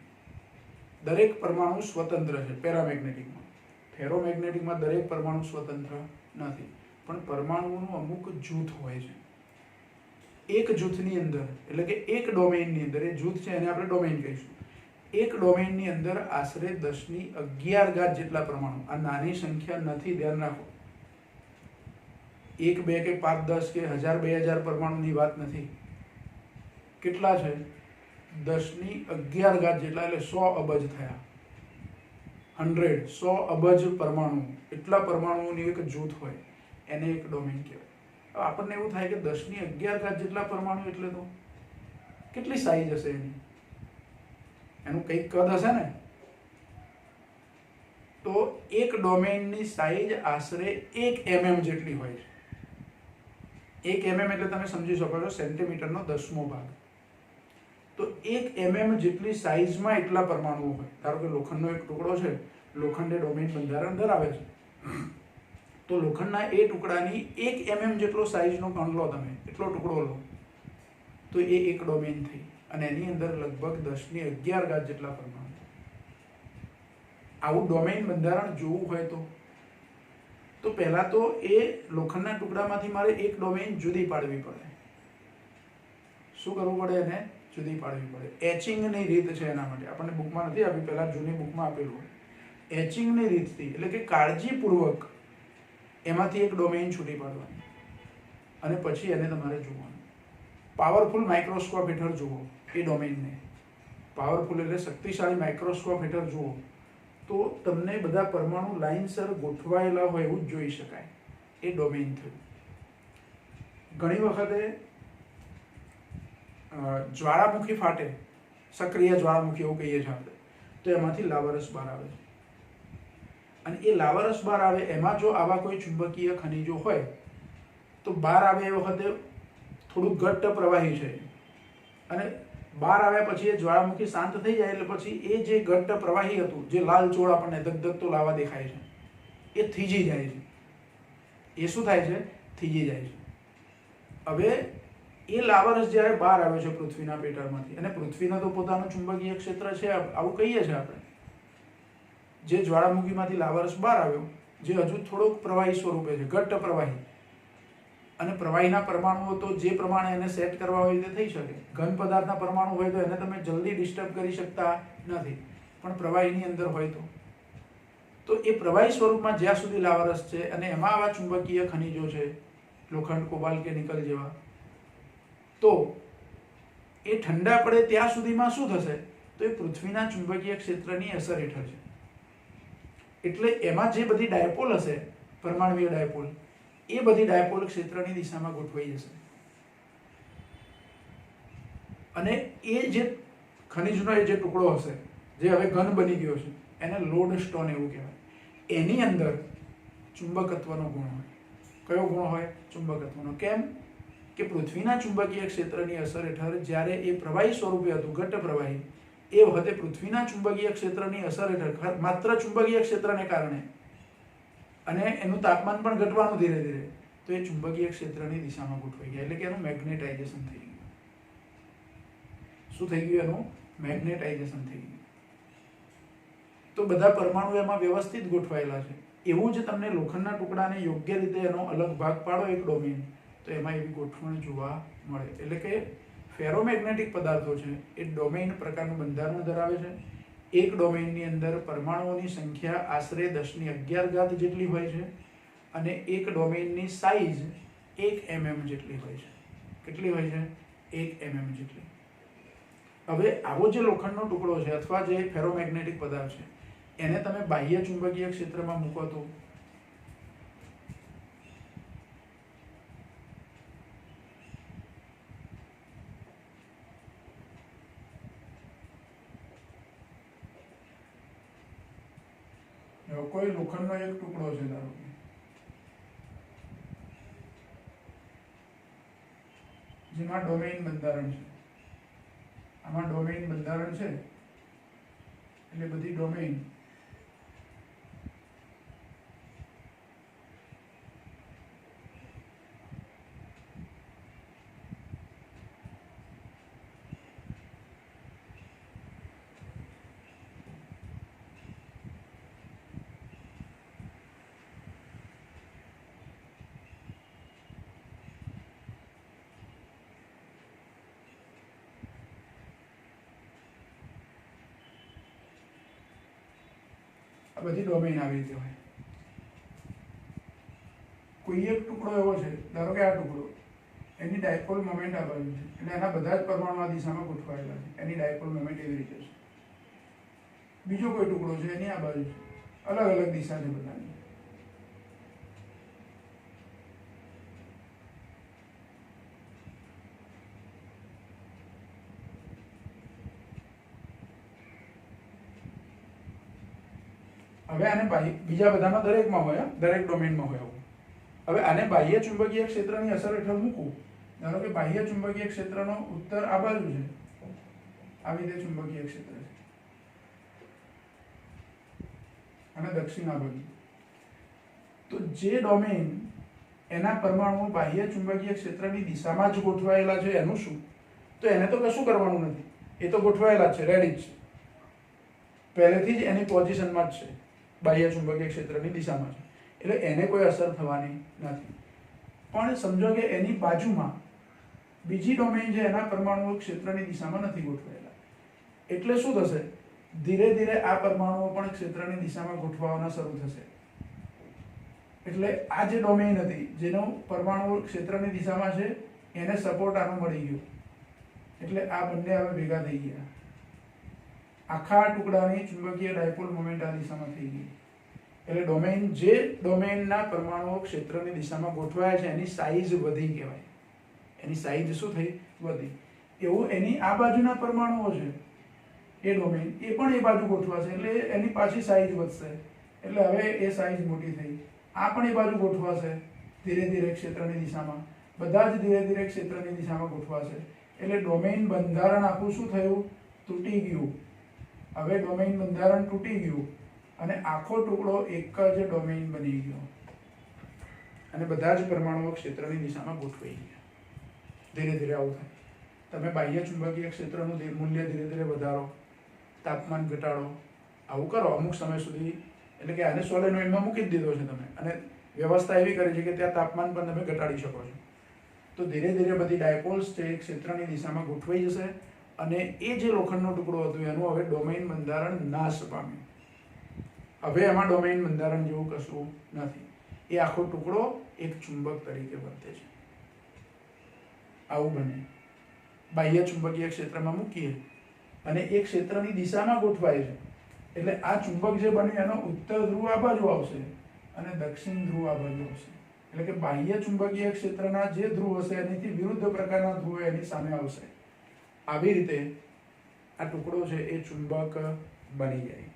દરેક પરમાણુ સ્વતંત્ર છે પેરામેગ્નેટિકમાં. ફેરોમેગ્નેટિકમાં દરેક પરમાણુ સ્વતંત્ર નથી, પણ પરમાણુઓનું અમુક જૂથ હોય છે. એક જૂથની અંદર, એટલે કે એક ડોમેઇનની અંદર, એ જૂથ છે એને આપણે ડોમેઇન કહીશું. એક ડોમેઇનની અંદર આશરે 10⁻11 જેટલા પરમાણુ, આ નાની સંખ્યા નથી, ધ્યાન રાખો. 1, 2 કે 5, 10 કે 1000, 2000 પરમાણુની વાત નથી. કેટલા છે? 10⁻11 જેટલા, એટલે 100 અબજ થયા. 100 અબજ પરમાણુ, એટલા પરમાણુઓની એક જૂથ હોય, એને એક ડોમેઇન કહેવાય. આપણને એવું થાય કે 10⁻11 જેટલા પરમાણુ એટલે તો કેટલી સાઈઝ હશે એની? એનું કંઈક કદ હશે ને? તો એક ડોમેઇનની સાઈઝ આશરે 1 mm જેટલી હોય છે. 1 mm એટલે તમે સમજી શકો છો સેન્ટીમીટરનો 10મો ભાગ. તો 1 mm જેટલી સાઈઝમાં એટલા પરમાણુઓ હોય. ધારો કે લોખંડનો એક ટુકડો છે, લોખંડ એ ડોમેઇન બંધારણ ધરાવે છે, તો લોખંડના એ ટુકડાની 1 mm જેટલો સાઈઝનો કણ લો તમે, એટલો ટુકડો લો, તો એ એક ડોમેઇન થઈ, અને એની અંદર લગભગ 10⁻11 જેટલા પરમાણુ. આવું ડોમેઇન બંધારણ જોવું હોય તો પહેલા તો એ લોખંડના ટુકડામાંથી મારે એક ડોમેઇન જુદી પાડવી પડે. શું કરવું પડે? એને જુદી પાડવી પડે. એચિંગની રીત છે એના માટે. આપણને બુકમાં નથી આપી, પહેલા જૂની બુકમાં આપેલું હોય. એચિંગની રીતથી, એટલે કે કાળજીપૂર્વક એમાંથી એક ડોમેઇન છૂટી પાડવાની, અને પછી એને તમારે જોવાનું. પાવરફુલ માઇક્રોસ્કોપ હેઠળ જુઓ એ ડોમેઇનને. પાવરફુલ એટલે શક્તિશાળી માઇક્રોસ્કોપ હેઠળ જુઓ તો તમને બધા પરમાણુ લાઇનસર ગોઠવાયેલા હોય એવું જ જોઈ શકાય. એ ડોમેઇન થયું. ઘણી વખતે જ્વાળામુખી ફાટે, સક્રિય જ્વાળામુખી એવું કહીએ છીએ આપણે, તો એમાંથી લાવારસ બહાર આવે છે. અને એ લાવારસ બહાર આવે એમાં જો આવા કોઈ ચુંબકીય ખનિજો હોય તો બહાર આવે એ વખતે થોડું ઘટ્ટ પ્રવાહી છે, અને બહાર આવ્યા પછી એ જ્વાળામુખી શાંત થઈ જાય એટલે પછી એ જે ઘટ્ટ પ્રવાહી હતું, જે લાલ ચોળ આપણને ધગધગતો લાવા દેખાય છે, એ થીજી જાય છે. એ શું થાય છે? થીજી જાય છે. હવે એ લાવારસ જ્યારે બહાર આવે છે પૃથ્વીના પેટાળમાંથી, અને પૃથ્વીના તો પોતાનું ચુંબકીય ક્ષેત્ર છે, આવું કહીએ છીએ આપણે. જે જ્વાળામુખીમાંથી લાવારસ બહાર આવ્યો, જે હજુ થોડોક પ્રવાહી સ્વરૂપે છે, ઘટ્ટ પ્રવાહી, અને પ્રવાહીના પરમાણુઓ તો જે પ્રમાણે એને સેટ કરવા હોય તે થઈ શકે. ઘન પદાર્થના પરમાણુ હોય તો એને તમે જલ્દી ડિસ્ટર્બ કરી શકતા નથી, પણ પ્રવાહીની અંદર હોય તો એ પ્રવાહી સ્વરૂપમાં જ્યાં સુધી લાવારસ છે અને એમાં આવા ચુંબકીય ખનિજો છે, લોખંડ, કોબાલ્ટ કે નિકલ જેવા, તો એ ઠંડા પડે ત્યાં સુધીમાં શું થશે? તો એ પૃથ્વીના ચુંબકીય ક્ષેત્રની અસર હેઠળ છે. એટલે એમાં જે બધી ડાયપોલ હશે, પરમાણુય ડાયપોલ, એ બધી ડાયપોલ ક્ષેત્રની દિશામાં ગોઠવાઈ જશે. અને એ જે ખનિજનો એ જે ટુકડો હશે, જે હવે ઘન બની ગયો છે, એને લોડ સ્ટોન એવું કહેવાય. એની અંદર ચુંબકત્વનો ગુણ હોય. કયો ગુણ હોય? ચુંબકત્વનો. કેમ કે પૃથ્વીના ચુંબકીય ક્ષેત્રની અસર હેઠળ જ્યારે એ પ્રવાહી સ્વરૂપે હતું, ઘટ્ટ પ્રવાહી, એ વખતે પૃથ્વીના ચુંબકીય ક્ષેત્રની અસર હેઠળ માત્ર ચુંબકીય ક્ષેત્રને કારણે, અને એનું તાપમાન પણ ઘટવાનું ધીરે ધીરે, તો એ ચુંબકીય ક્ષેત્રની દિશામાં ગોઠવાઈ ગયા. એટલે કે એનું મેગ્નેટાઇઝેશન થઈ ગયું. શું થઈ ગયું? એનું મેગ્નેટાઇઝેશન થઈ ગયું. તો બધા પરમાણુ એમાં વ્યવસ્થિત ગોઠવાયેલા છે. એવું જ તમને લોખંડના ટુકડાને યોગ્ય રીતે એનો અલગ ભાગ પાડો એક ડોમેઇન, તો એમાં એવી ગોઠવણ જોવા મળે. એટલે કે ફેરોમેગ્નેટિક પદાર્થો છે એ ડોમેઇન પ્રકારનું બંધારણ ધરાવે છે. એક ડોમેઇનની અંદર પરમાણુઓની સંખ્યા આશરે 10⁻11 જેટલી હોય છે, અને એક ડોમેઇનની સાઈઝ 1 mm જેટલી હોય છે. કેટલી હોય છે? 1 mm જેટલી. હવે આવો જે લોખંડનો ટુકડો છે અથવા જે ફેરોમેગ્નેટિક પદાર્થ છે એને તમે બાહ્ય ચુંબકીય ક્ષેત્રમાં મૂકો તો કોઈ લોખંડનો એક ટુકડો છે ધારો કે જેમાં ડોમેઇન બંધારણ છે, આમાં ડોમેઇન બંધારણ છે એટલે બધી ડોમેઇન બધી ડોમેઇન આવી રીતે હોય. કોઈ એક ટુકડો એવો છે, ધારો કે આ ટુકડો, એની ડાયપોલ મોમેન્ટ આ બાજુ છે એટલે એના બધા જ પરમાણુ આ દિશામાં ગોઠવાયેલા છે, એની ડાયપોલ મોમેન્ટ એવી રીતે છે. બીજો કોઈ ટુકડો છે એની આ બાજુ છે, અલગ અલગ દિશા છે બધાની. હવે આને બીજા બધામાં દરેકમાં હોય, દરેક ડોમેઇનમાં હોય આવું. હવે આને બાહ્ય ચુંબકીય ક્ષેત્રની અસર હેઠળ મૂકું. ધારો કે બાહ્ય ચુંબકીય ક્ષેત્રનો ઉત્તર આ બાજુ છે, આવી રીતે ચુંબકીય ક્ષેત્ર છે, અને દક્ષિણ આ બાજુ. તો જે ડોમેઇન એના પરમાણુઓ બાહ્ય ચુંબકીય ક્ષેત્રની દિશામાં જ ગોઠવાયેલા છે એનું શું? તો એને તો કશું કરવાનું નથી, એ તો ગોઠવાયેલા જ છે, રેડી જ છે, પહેલેથી જ એની પોઝિશનમાં જ છે, બાહ્ય ચુંબકીય ક્ષેત્રની દિશામાં છે, એટલે એને કોઈ અસર થવાની નથી. પણ સમજો કે એની બાજુમાં બીજી ડોમેઇન છે, એના પરમાણુઓ ક્ષેત્રની દિશામાં નથી ગોઠવાયેલા, એટલે શું થશે? ધીરે ધીરે આ પરમાણુઓ પણ ક્ષેત્રની દિશામાં ગોઠવાવાના શરૂ થશે. એટલે આ જે ડોમેઇન હતી જેનો પરમાણુ ક્ષેત્રની દિશામાં છે એને સપોર્ટ આનો મળી ગયો, એટલે આ બંને હવે ભેગા થઈ ગયા. આખા ટુકડાની ચુંબકીય ડાયપોલ મોમેન્ટ આ દિશામાં થઈ ગઈ. એટલે ડોમેઇન, જે ડોમેઇનના પરમાણુઓ ક્ષેત્રની દિશામાં ગોઠવાયા છે એની સાઈઝ વધી કહેવાય. એની સાઈઝ શું થઈ? વધી. એવું એની આ બાજુના પરમાણુઓ છે એ ડોમેઇન, એ પણ એ બાજુ ગોઠવાશે એટલે એની પાછી સાઈઝ વધશે, એટલે હવે એ સાઈઝ મોટી થઈ. આ પણ એ બાજુ ગોઠવાશે ધીરે ધીરે ક્ષેત્રની દિશામાં, બધા જ ધીરે ધીરે ક્ષેત્રની દિશામાં ગોઠવાશે. એટલે ડોમેઇન બંધારણ આખું શું થયું? તૂટી ગયું. હવે ડોમેઇન બંધારણ તૂટી ગયું અને આખો ટુકડો એક જ ડોમેઇન બની ગયો અને બધા જ પરમાણુઓ ક્ષેત્રની દિશામાં ગોઠવાઈ ગયા. ધીરે ધીરે આવું થાય. તમે બાહ્ય ચુંબકીય ક્ષેત્રનું મૂલ્ય ધીરે ધીરે વધારો, તાપમાન ઘટાડો, આવું કરો અમુક સમય સુધી. એટલે કે આને સોલેનોઇડમાં મૂકી જ દીધો છે તમે, અને વ્યવસ્થા એવી કરી છે કે ત્યાં તાપમાન પણ તમે ઘટાડી શકો છો. તો ધીરે ધીરે બધી ડાયપોલ્સ છે ક્ષેત્રની દિશામાં ગોઠવાઈ જશે અને એ જે લોખંડનો ટુકડો હતો એનું હવે ડોમેઇન બંધારણ નાશ પામ્યું. હવે એમાં ડોમેઇન બંધારણ જેવું કશું નથી. એ આખો ટુકડો એક ચુંબક તરીકે વર્તે છે. આવું બને. બાહ્ય ચુંબકીય ક્ષેત્રમાં મૂકીએ અને એ ક્ષેત્રની દિશામાં ગોઠવાય છે, એટલે આ ચુંબક જે બન્યું એનો ઉત્તર ધ્રુવ આ બાજુ આવશે અને દક્ષિણ ધ્રુવ આ બાજુ આવશે. એટલે કે બાહ્ય ચુંબકીય ક્ષેત્રના જે ધ્રુવ હશે એનાથી વિરુદ્ધ પ્રકારના ધ્રુવ એની સામે આવશે. આવી રીતે આ ટુકડો છે એ ચુંબક બની જાય.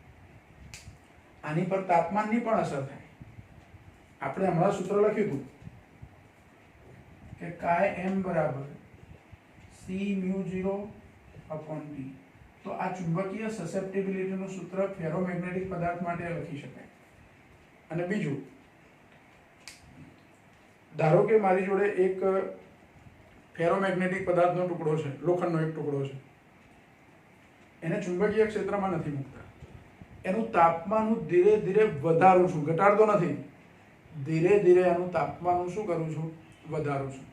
આની પર તાપમાનની પણ અસર થાય. આપણે હમણાં સૂત્ર લખ્યું હતું કે કાય એમ બરાબર સી મ્યુ 0/T. તો આ ચુંબકીય સસેપ્ટિબિલિટીનું સૂત્ર ફેરોમેગ્નેટિક પદાર્થ માટે લખી શકાય. અને બીજું, ધારો કે મારી જોડે એક ફેરોમેગ્નેટિક પદાર્થનો ટુકડો છે, લોખંડનો એક ટુકડો છે, એને ચુંબકીય ક્ષેત્રમાં નથી મૂકતા, એનું તાપમાન હું ધીરે ધીરે વધારું છું, ઘટાડતો નથી, ધીરે ધીરે એનું તાપમાન હું શું કરું છું? વધારું છું.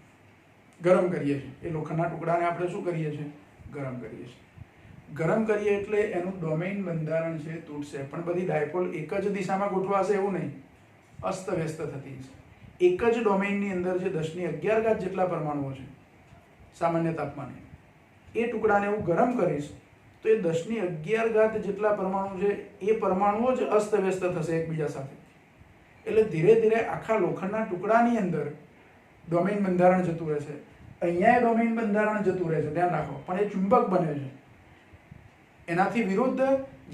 ગરમ કરીએ છીએ. એ લોખંડના ટુકડાને આપણે શું કરીએ છીએ? ગરમ કરીએ છીએ. ગરમ કરીએ એટલે એનું ડોમેઇન બંધારણ છે તૂટશે, પણ બધી ડાયપોલ એક જ દિશામાં ગોઠવાશે એવું નહીં, અસ્તવ્યસ્ત થતી છે. એક જ ડોમેઇનની અંદર જે 10^11 જેટલા પરમાણુઓ છે, સામાન્ય તાપમાને, એ ટુકડાને હું ગરમ કરીશ તો એ 10⁻11 જેટલા પરમાણુ છે એ પરમાણુઓ જ અસ્તવ્યસ્ત થશે એકબીજા સાથે. એટલે ધીરે ધીરે આખા લોખંડના ટુકડાની અંદર ડોમેઇન બંધારણ જતું રહેશે. અહીંયા ડોમેઇન બંધારણ જતું રહે છે, ધ્યાન રાખો, પણ એ ચુંબક બને છે. એનાથી વિરુદ્ધ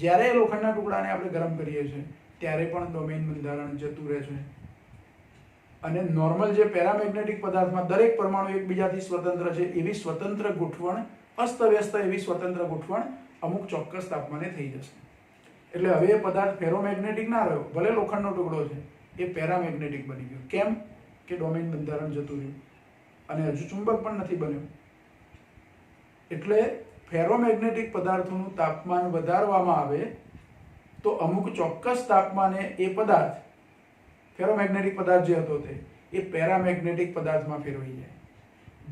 જ્યારે લોખંડના ટુકડાને આપણે ગરમ કરીએ છીએ ત્યારે પણ ડોમેઇન બંધારણ જતું રહે છે. અને નોર્મલ જે પેરામેગ્નેટિક પદાર્થમાં દરેક પરમાણુ એકબીજાથી સ્વતંત્ર છે એવી સ્વતંત્ર ગોઠવણ, અસ્તવ્યસ્ત એવી સ્વતંત્ર ગોઠવણ અમુક ચોક્કસ તાપમાને થઈ જશે. એટલે હવે એ પદાર્થ ફેરોમેગ્નેટિક ના રહ્યો, ભલે લોખંડનો ટુકડો છે, એ પેરામેગ્નેટિક બની ગયો. કેમ કે ડોમેઇન બંધારણ જતું રહ્યું અને હજુ ચુંબક પણ નથી બન્યું. એટલે ફેરોમેગ્નેટિક પદાર્થોનું તાપમાન વધારવામાં આવે તો અમુક ચોક્કસ તાપમાને એ પદાર્થ, ફેરોમેગ્નેટિક પદાર્થ જે હતો તે, એ પેરામેગ્નેટિક પદાર્થમાં ફેરવાઈ જાય.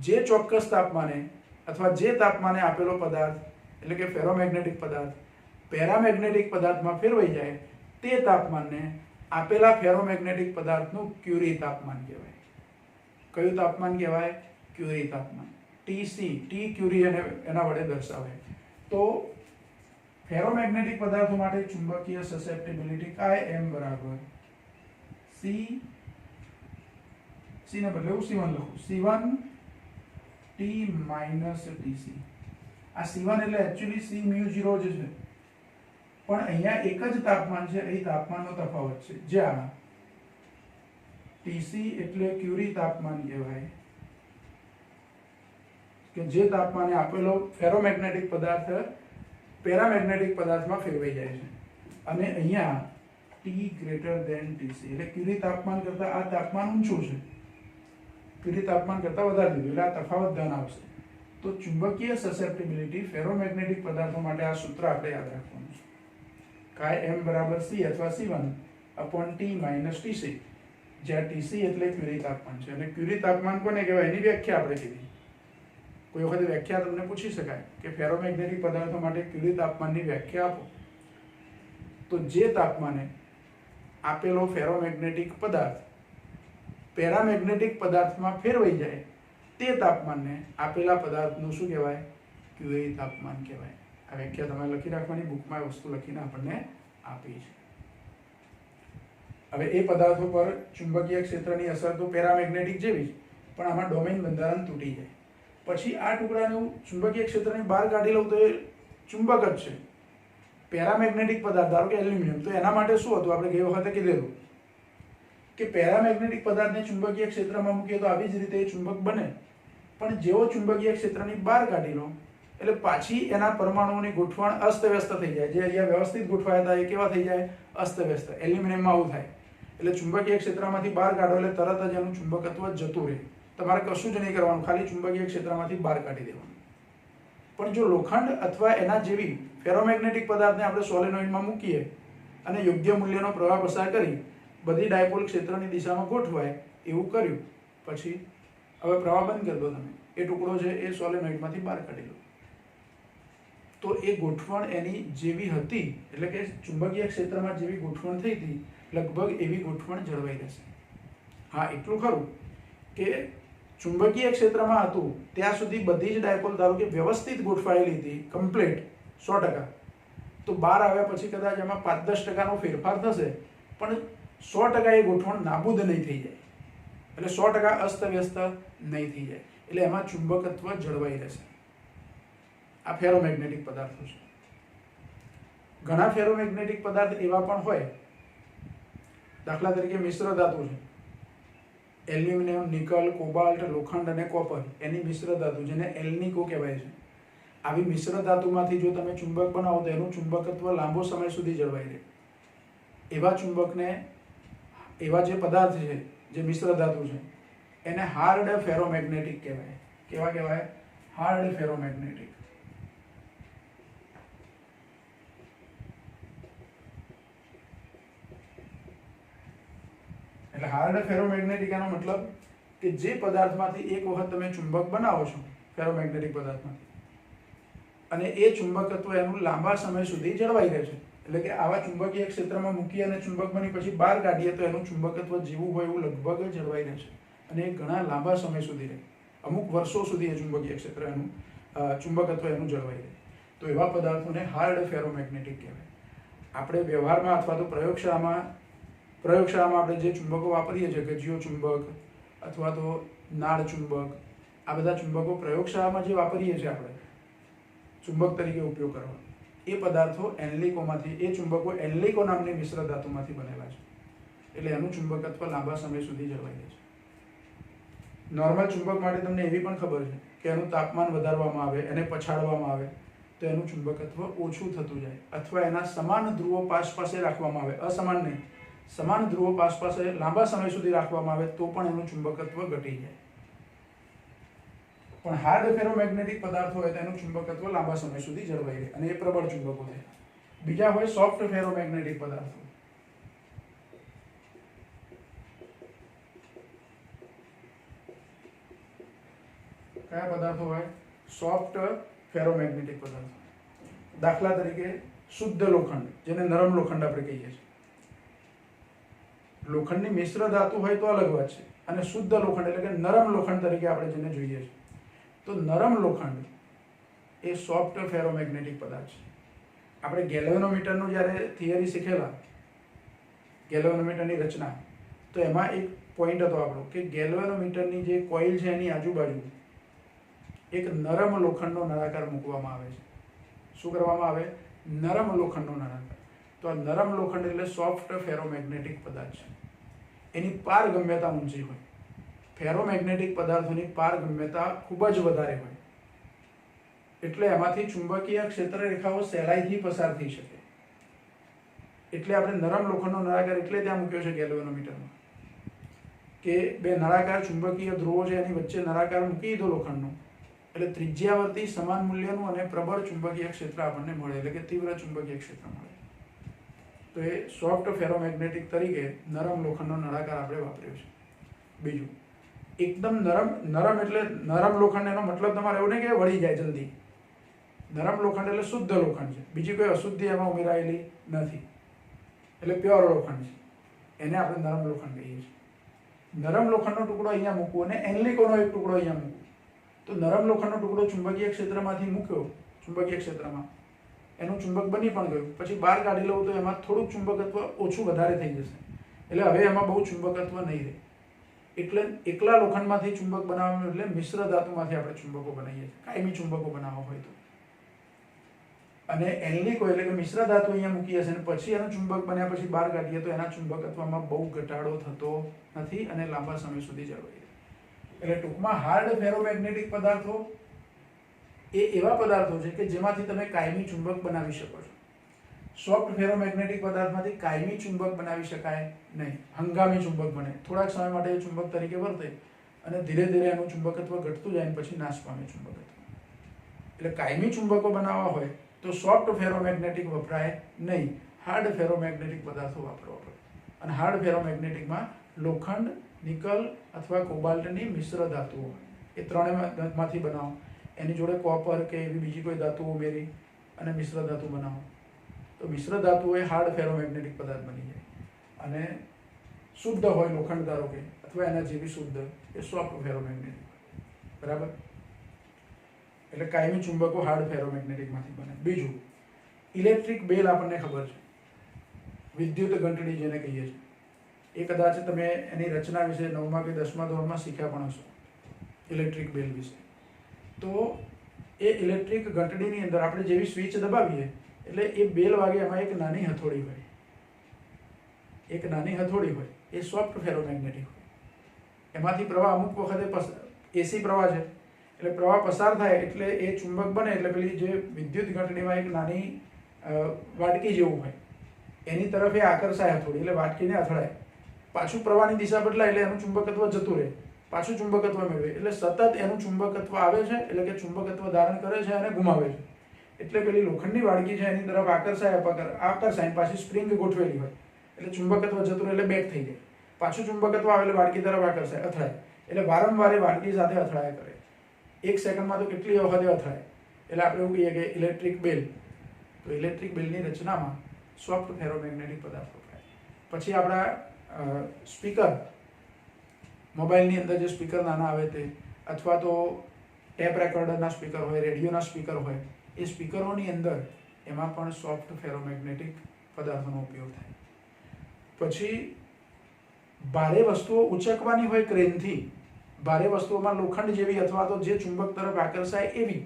જે ચોક્કસ તાપમાને અથવા જે તાપમાને આપેલો પદાર્થ એટલે કે ફેરોમેગ્નેટિક પદાર્થ પેરામેગ્નેટિક પદાર્થમાં ફેરવાઈ જાય તે તાપમાનને આપેલા ફેરોમેગ્નેટિક પદાર્થનું ક્યુરી તાપમાન કહેવાય. કયું તાપમાન કહેવાય? ક્યુરી તાપમાન. ટીસી, ટી ક્યુરી એના વડે દર્શાવે. તો ફેરોમેગ્નેટિક પદાર્થો માટે ચુંબકીય સસેપ્ટિબિલિટી Im બરાબર C ને બદલે હું C1 લખું, C1 T માઇનસ TC. આ C1 એટલે એકચ્યુઅલી C μ0 જ છે, પણ અહીંયા એક જ તાપમાન છે, એ તાપમાનનો તફાવત છે. જ્યાં TC એટલે ક્યુરી તાપમાન કહેવાય કે જે તાપમાને આપેલો ફેરોમેગ્નેટિક પદાર્થ પેરામેગ્નેટિક પદાર્થમાં ફેરવાઈ જાય છે. અને અહીંયા T ગ્રેટર ધેન TC એટલે ક્યુરી તાપમાન કરતાં આ તાપમાન ઊંચું છે, ક્યુરી તાપમાન કરતાં વધારે દીધું, એટલે આ તફાવત ધન આવશે. તો ચુંબકીય સસેપ્ટિબિલિટી ફેરોમેગ્નેટિક પદાર્થો માટે આ સૂત્ર આપણે યાદ રાખવાનું છે. M બરાબર C અથવા C1 upon T minus TC, જ્યાં TC એટલે ક્યુરી તાપમાન છે. અને ક્યુરી તાપમાન કોને કહેવાય એની વ્યાખ્યા આપણે કીધી. કોઈ વખતે વ્યાખ્યા તમને પૂછી શકાય કે ફેરોમેગ્નેટિક પદાર્થો માટે ક્યુરી તાપમાનની વ્યાખ્યા આપો. તો જે તાપમાને આપેલો ફેરોમેગ્નેટિક પદાર્થ પેરામેગ્નેટિક પદાર્થમાં ફેરવાઈ જાય તે તાપમાનને આપેલા પદાર્થનું શું કહેવાય? ક્યુરી તાપમાન કહેવાય. આ વ્યાખ્યા તમારે લખી રાખવાની, બુકમાં એ વસ્તુ લખીને આપણને આપી છે. હવે એ પદાર્થો પર ચુંબકીય ક્ષેત્રની અસર તો પેરામેગ્નેટિક જેવી જ, પણ આમાં ડોમેઇન બંધારણ તૂટી જાય. પછી આ ટુકડાને હું ચુંબકીય ક્ષેત્રની બહાર કાઢી લઉં તો એ ચુંબક જ છે. પેરામેગ્નેટિક પદાર્થ ધારો કે એલ્યુમિનિયમ, તો એના માટે શું હતું? આપણે ગઈ વખતે કીધેલું કે પેરામેગ્નેટિક પદાર્થને ચુંબકીય ક્ષેત્રમાં મૂકીએ તો આવી જ રીતે એ ચુંબક બને. પણ જેવો ચુંબકીય ક્ષેત્રની બહાર કાઢી લો એટલે પાછી એના પરમાણુઓની ગોઠવણ અસ્તવ્યસ્ત થઈ જાય. જે અહીંયા વ્યવસ્થિત ગોઠવાયા હતા એ કેવા થઈ જાય? અસ્તવ્યસ્ત. એલ્યુમિનિયમમાં આવું થાય. એટલે ચુંબકીય ક્ષેત્રમાંથી બહાર કાઢો એટલે તરત જ એનું ચુંબકત્વ જતું રહે. તમારે કશું જ નહીં કરવાનું, ખાલી ચુંબકીય ક્ષેત્રમાંથી બહાર કાઢી દેવાનું. પણ જો લોખંડ અથવા એના જેવી ફેરોમેગ્નેટિક પદાર્થને આપણે સોલેનોઇડમાં મૂકીએ અને યોગ્ય મૂલ્યનો પ્રવાહ પસાર કરી બધી ડાયપોલ ક્ષેત્રની દિશામાં ગોઠવાય એવું કર્યું પછી હવે પ્રવાહ બંધ કરી દો તમે, એ ટુકડો છે એ સોલેનોઇડમાંથી બહાર કાઢી લો, તો એ ગોઠવણ એની જેવી હતી, એટલે કે ચુંબકીય ક્ષેત્રમાં જેવી ગોઠવણ થઈ હતી લગભગ એવી ગોઠવણ જળવાઈ રહેશે. હા, એટલું ખરું કે ચુંબકીય ક્ષેત્રમાં હતું ત્યાં સુધી બધી જ ડાયપોલ ધારો કે વ્યવસ્થિત ગોઠવાયેલી હતી, કમ્પ્લીટ 100%. તો બહાર આવ્યા પછી કદાચ એમાં 5-10% ફેરફાર થશે, પણ 100% એ ગોઠવણ નાબૂદ નહીં થઈ જાય, એટલે 100% અસ્તવ્યસ્ત નહીં થઈ જાય, એટલે એમાં ચુંબકત્વ જળવાઈ રહેશે. આ ફેરોમેગ્નેટિક પદાર્થો છે. ઘણા ફેરોમેગ્નેટિક પદાર્થ એવા પણ હોય, દાખલા તરીકે મિશ્ર ધાતુ છે, એલ્યુમિનિયમ, નિકલ, કોબાલ્ટ, લોખંડ અને કોપર, એની મિશ્ર ધાતુ જેને એલ્નિકો કહેવાય છે. આવી મિશ્ર ધાતુમાંથી જો તમે ચુંબક બનાવો તો એનું ચુંબકત્વ લાંબો સમય સુધી જળવાઈ રહે. એવા ચુંબકને, એવા જે પદાર્થ છે જે મિશ્ર ધાતુ છે એને હાર્ડ ફેરોમેગ્નેટિક કહેવાય. કેવા કહેવાય? Hard ferromagnetic. એટલે હાર્ડ ફેરોમેગ્નેટિક એનો મતલબ કે જે પદાર્થમાંથી એક વખત તમે ચુંબક બનાવો છો ફેરોમેગ્નેટિક પદાર્થમાંથી, અને એ ચુંબકત્વ એનું લાંબા સમય સુધી જળવાઈ રહે છે. એટલે કે આવા ચુંબકીય ક્ષેત્રમાં મૂકી અને ચુંબક બની પછી બહાર કાઢીએ તો એનું ચુંબકત્વ જેવું હોય એવું લગભગ જળવાઈ રહે છે, અને એ ઘણા લાંબા સમય સુધી રહે. અમુક વર્ષો સુધી એ ચુંબકીય ક્ષેત્ર એનું ચુંબકત્વ એનું જળવાઈ રહે. તો એવા પદાર્થોને હાર્ડ ફેરોમેગ્નેટિક કહેવાય. આપણે વ્યવહારમાં અથવા તો પ્રયોગશાળામાં આપણે જે ચુંબકો વાપરીએ છીએ, ગજિયો ચુંબક અથવા તો નાળ ચુંબક, આ બધા ચુંબકો પ્રયોગશાળામાં જે વાપરીએ છીએ આપણે ચુંબક તરીકે ઉપયોગ કરવા, એ પદાર્થો એનલિકોમાંથી, એ ચુંબકો એનલિકો નામની મિશ્ર ધાતુમાંથી બનેલા છે. એટલે એનું ચુંબકત્વ લાંબા સમય સુધી જળવાઈ રહે છે. નોર્મલ ચુંબક માટે તમને એવી પણ ખબર છે કે એનું તાપમાન વધારવામાં આવે, એને પછાડવામાં આવે તો એનું ચુંબકત્વ ઓછું થતું જાય, અથવા એના સમાન ધ્રુવો પાસે રાખવામાં આવે, અસમાન નહીં, સમાન ધ્રુવો પાસે લાંબા સમય સુધી રાખવામાં આવે તો પણ એનું ચુંબકત્વ ઘટી જાય. પણ હાર્ડ ફેરોમેગ્નેટિક પદાર્થો હોય તો એનું ચુંબકત્વ લાંબા સમય સુધી જળવાઈ રહે અને એ પ્રબળ ચુંબકો છે. બીજા હોય સોફ્ટ ફેરોમેગ્નેટિક પદાર્થો. કયા પદાર્થો હોય? સોફ્ટ ફેરોમેગ્નેટિક પદાર્થો. દાખલા તરીકે શુદ્ધ લોખંડ, જેને નરમ લોખંડ આપણે કહીએ છીએ. લોખંડની મિશ્ર ધાતુ હોય તો અલગ વાત છે, અને શુદ્ધ લોખંડ એટલે કે નરમ લોખંડ તરીકે આપણે જેને જોઈએ છીએ. તો નરમ લોખંડ એ સોફ્ટ ફેરોમેગ્નેટિક પદાર્થ છે. આપણે ગેલ્વેનોમીટરનું જ્યારે થિયરી શીખેલા, ગેલ્વેનોમીટરની રચના, તો એમાં એક પોઈન્ટ હતો આપણો કે ગેલ્વેનોમીટરની જે કોઇલ છે એની આજુબાજુ એક નરમ લોખંડનો નળાકાર મૂકવામાં આવે છે. શું કરવામાં આવે? નરમ લોખંડનો નળાકાર. તો આ નરમ લોખંડ એટલે સોફ્ટ ફેરોમેગ્નેટિક પદાર્થ છે. એની પારગમ્યતા ઊંચી હોય. ફેરોમેગ્નેટિક પદાર્થોની પારગમ્યતા ખૂબ જ વધારે હોય, એટલે એમાંથી ચુંબકીય ક્ષેત્ર રેખાઓ સહેલાઈથી પસાર થઈ શકે. એટલે આપણે નરમ લોખંડનો નળાકાર એટલે ત્યાં મૂક્યો છે ગેલ્વેનોમીટરમાં, કે બે નળાકાર ચુંબકીય ધ્રુવો છે એની વચ્ચે નળાકાર મૂકી દીધો લોખંડનો, એટલે ત્રિજ્યાવર્તી સમાન મૂલ્યનું અને પ્રબળ ચુંબકીય ક્ષેત્ર આપણને મળે, એટલે કે તીવ્ર ચુંબકીય ક્ષેત્ર મળે. તો એ સોફ્ટ ફેરોમેગ્નેટિક તરીકે નરમ લોખંડનો નળાકાર આપણે વાપર્યો છે. બીજું, એકદમ નરમ એટલે નરમ લોખંડ, એનો મતલબ તમારે એવું નહીં કે વળી જાય જલ્દી. નરમ લોખંડ એટલે શુદ્ધ લોખંડ છે, બીજી કોઈ અશુદ્ધિ એમાં ઉમેરાયેલી નથી, એટલે પ્યોર લોખંડ છે. એને આપણે નરમ લોખંડ કહીએ છીએ. નરમ લોખંડનો ટુકડો અહીંયા મૂકવો અને એનલિકોનો એક ટુકડો અહીંયા મૂકવો. તો નરમ લોખંડનો ટુકડો ચુંબકીય ક્ષેત્રમાંથી મૂક્યો, ચુંબકીય ક્ષેત્રમાં એનું ચુંબક બની પણ ગયું, પછી બહાર કાઢી લઉં તો એમાં થોડુંક ચુંબકત્વ ઓછું વધારે થઈ જશે, એટલે હવે એમાં બહુ ચુંબકત્વ નહીં રહે. એટલે એકલા લોખંડમાંથી ચુંબક બનાવવાનું, એટલે મિશ્ર ધાતુમાંથી આપણે ચુંબકો બનાવીએ છીએ, કાયમી ચુંબકો બનાવવા હોય તો. અને એનલિકો એટલે કે મિશ્ર ધાતુ અહીંયા મૂકીએ છીએ અને પછી એનું ચુંબક બન્યા પછી બહાર કાઢીએ તો એના ચુંબકત્વમાં બહુ ઘટાડો થતો નથી અને લાંબા સમય સુધી જળવાઈ રહે. એટલે ટૂંકમાં હાર્ડ ફેરોમેગ્નેટિક પદાર્થો એ એવા પદાર્થો છે કે જેમાંથી તમે કાયમી ચુંબક બનાવી શકો છો. સોફ્ટ ફેરોમેગ્નેટિક પદાર્થમાંથી કાયમી ચુંબક બનાવી શકાય નહીં, હંગામી ચુંબક બને, થોડાક સમય માટે એ ચુંબક તરીકે વર્તે અને ધીરે ધીરે એનું ચુંબકત્વ ઘટતું જાય પછી નાશ પામે ચુંબકત્વ. એટલે કાયમી ચુંબકો બનાવવા હોય તો સોફ્ટ ફેરોમેગ્નેટિક વપરાય નહીં, હાર્ડ ફેરોમેગ્નેટિક પદાર્થો વાપરવા પડે. અને હાર્ડ ફેરોમેગ્નેટિકમાં લોખંડ, નિકલ અથવા કોબાલ્ટની મિશ્ર ધાતુઓ, એ ત્રણેયમાંથી બનાવો. એની જોડે કોપર કે એવી બીજી કોઈ ધાતુઓ ઉમેરી અને મિશ્ર ધાતુ બનાવો તો મિશ્ર ધાતુઓ એ હાર્ડ ફેરોમેગ્નેટિક પદાર્થ બની જાય. અને શુદ્ધ હોય લોખંડ ધારો કે, અથવા એના જેવી શુદ્ધ, એ સોફ્ટ ફેરોમેગ્નેટિક. બરાબર? એટલે કાયમી ચુંબકો હાર્ડ ફેરોમેગ્નેટિકમાંથી બને. બીજું, ઇલેક્ટ્રિક બેલ આપણને ખબર છે, વિદ્યુત ઘંટડી જેને કહીએ છીએ. એ કદાચ તમે એની રચના વિશે 9મા કે 10મા ધોરણમાં શીખ્યા પણ હશો, ઇલેક્ટ્રિક બેલ વિશે. તો એ ઇલેક્ટ્રિક ઘંટડીની અંદર આપણે જેવી સ્વિચ દબાવીએ એટલે એ બેલ વાગે, એમાં એક નાની હથોડી હોય, એક નાની હથોડી હોય, એ સોફ્ટ ફેરોમેગ્નેટિક હોય. એમાંથી પ્રવાહ અમુક વખતે એસી પ્રવાહ છે એટલે પ્રવાહ પસાર થાય એટલે એ ચુંબક બને, એટલે પેલી જે વિદ્યુત ઘંટડીમાં એક નાની વાટકી જેવું હોય એની તરફ એ આકર્ષાય હથોડી, એટલે વાટકીને અથડાય, પાછું પ્રવાહની દિશા બદલાય એટલે એનું ચુંબકત્વ જતું રહે, પાછું ચુંબકત્વ મેળવે, એટલે સતત એનું ચુંબકત્વ આવે છે, એટલે કે ચુંબકત્વ ધારણ કરે છે અને ગુમાવે છે. એટલે પેલી લોખંડની વાડકી છે એની તરફ આકર્ષાય પાછી સ્પ્રિંગ ગોઠવેલી હોય એટલે ચુંબકત્વ જતું રહે એટલે બેક થઈ જાય, પાછું ચુંબકત્વ આવે એટલે વાડકી તરફ આકર્ષાય, અથડાય, એટલે વારંવાર એ વાડકી સાથે અથડાયા કરે. 1 સેકન્ડમાં તો કેટલી વખતે અથડાય. એટલે આપણે એવું કહીએ કે ઇલેક્ટ્રિક બેલ. તો ઇલેક્ટ્રિક બેલની રચનામાં સોફ્ટ ફેરોમેગ્નેટિક પદાર્થ વપરાય. પછી આપણા સ્પીકર, મોબાઈલની અંદર જે સ્પીકર નાના આવે તે, અથવા તો ટેપ રેકોર્ડરના સ્પીકર હોય, રેડિયોના સ્પીકર હોય, એ સ્પીકરોની અંદર એમાં પણ સોફ્ટ ફેરોમેગ્નેટિક પદાર્થોનો ઉપયોગ થાય. પછી ભારે વસ્તુઓ ઉંચકવાની હોય ક્રેનથી, ભારે વસ્તુઓમાં લોખંડ જેવી અથવા તો જે ચુંબક તરફ આકર્ષાય એવી,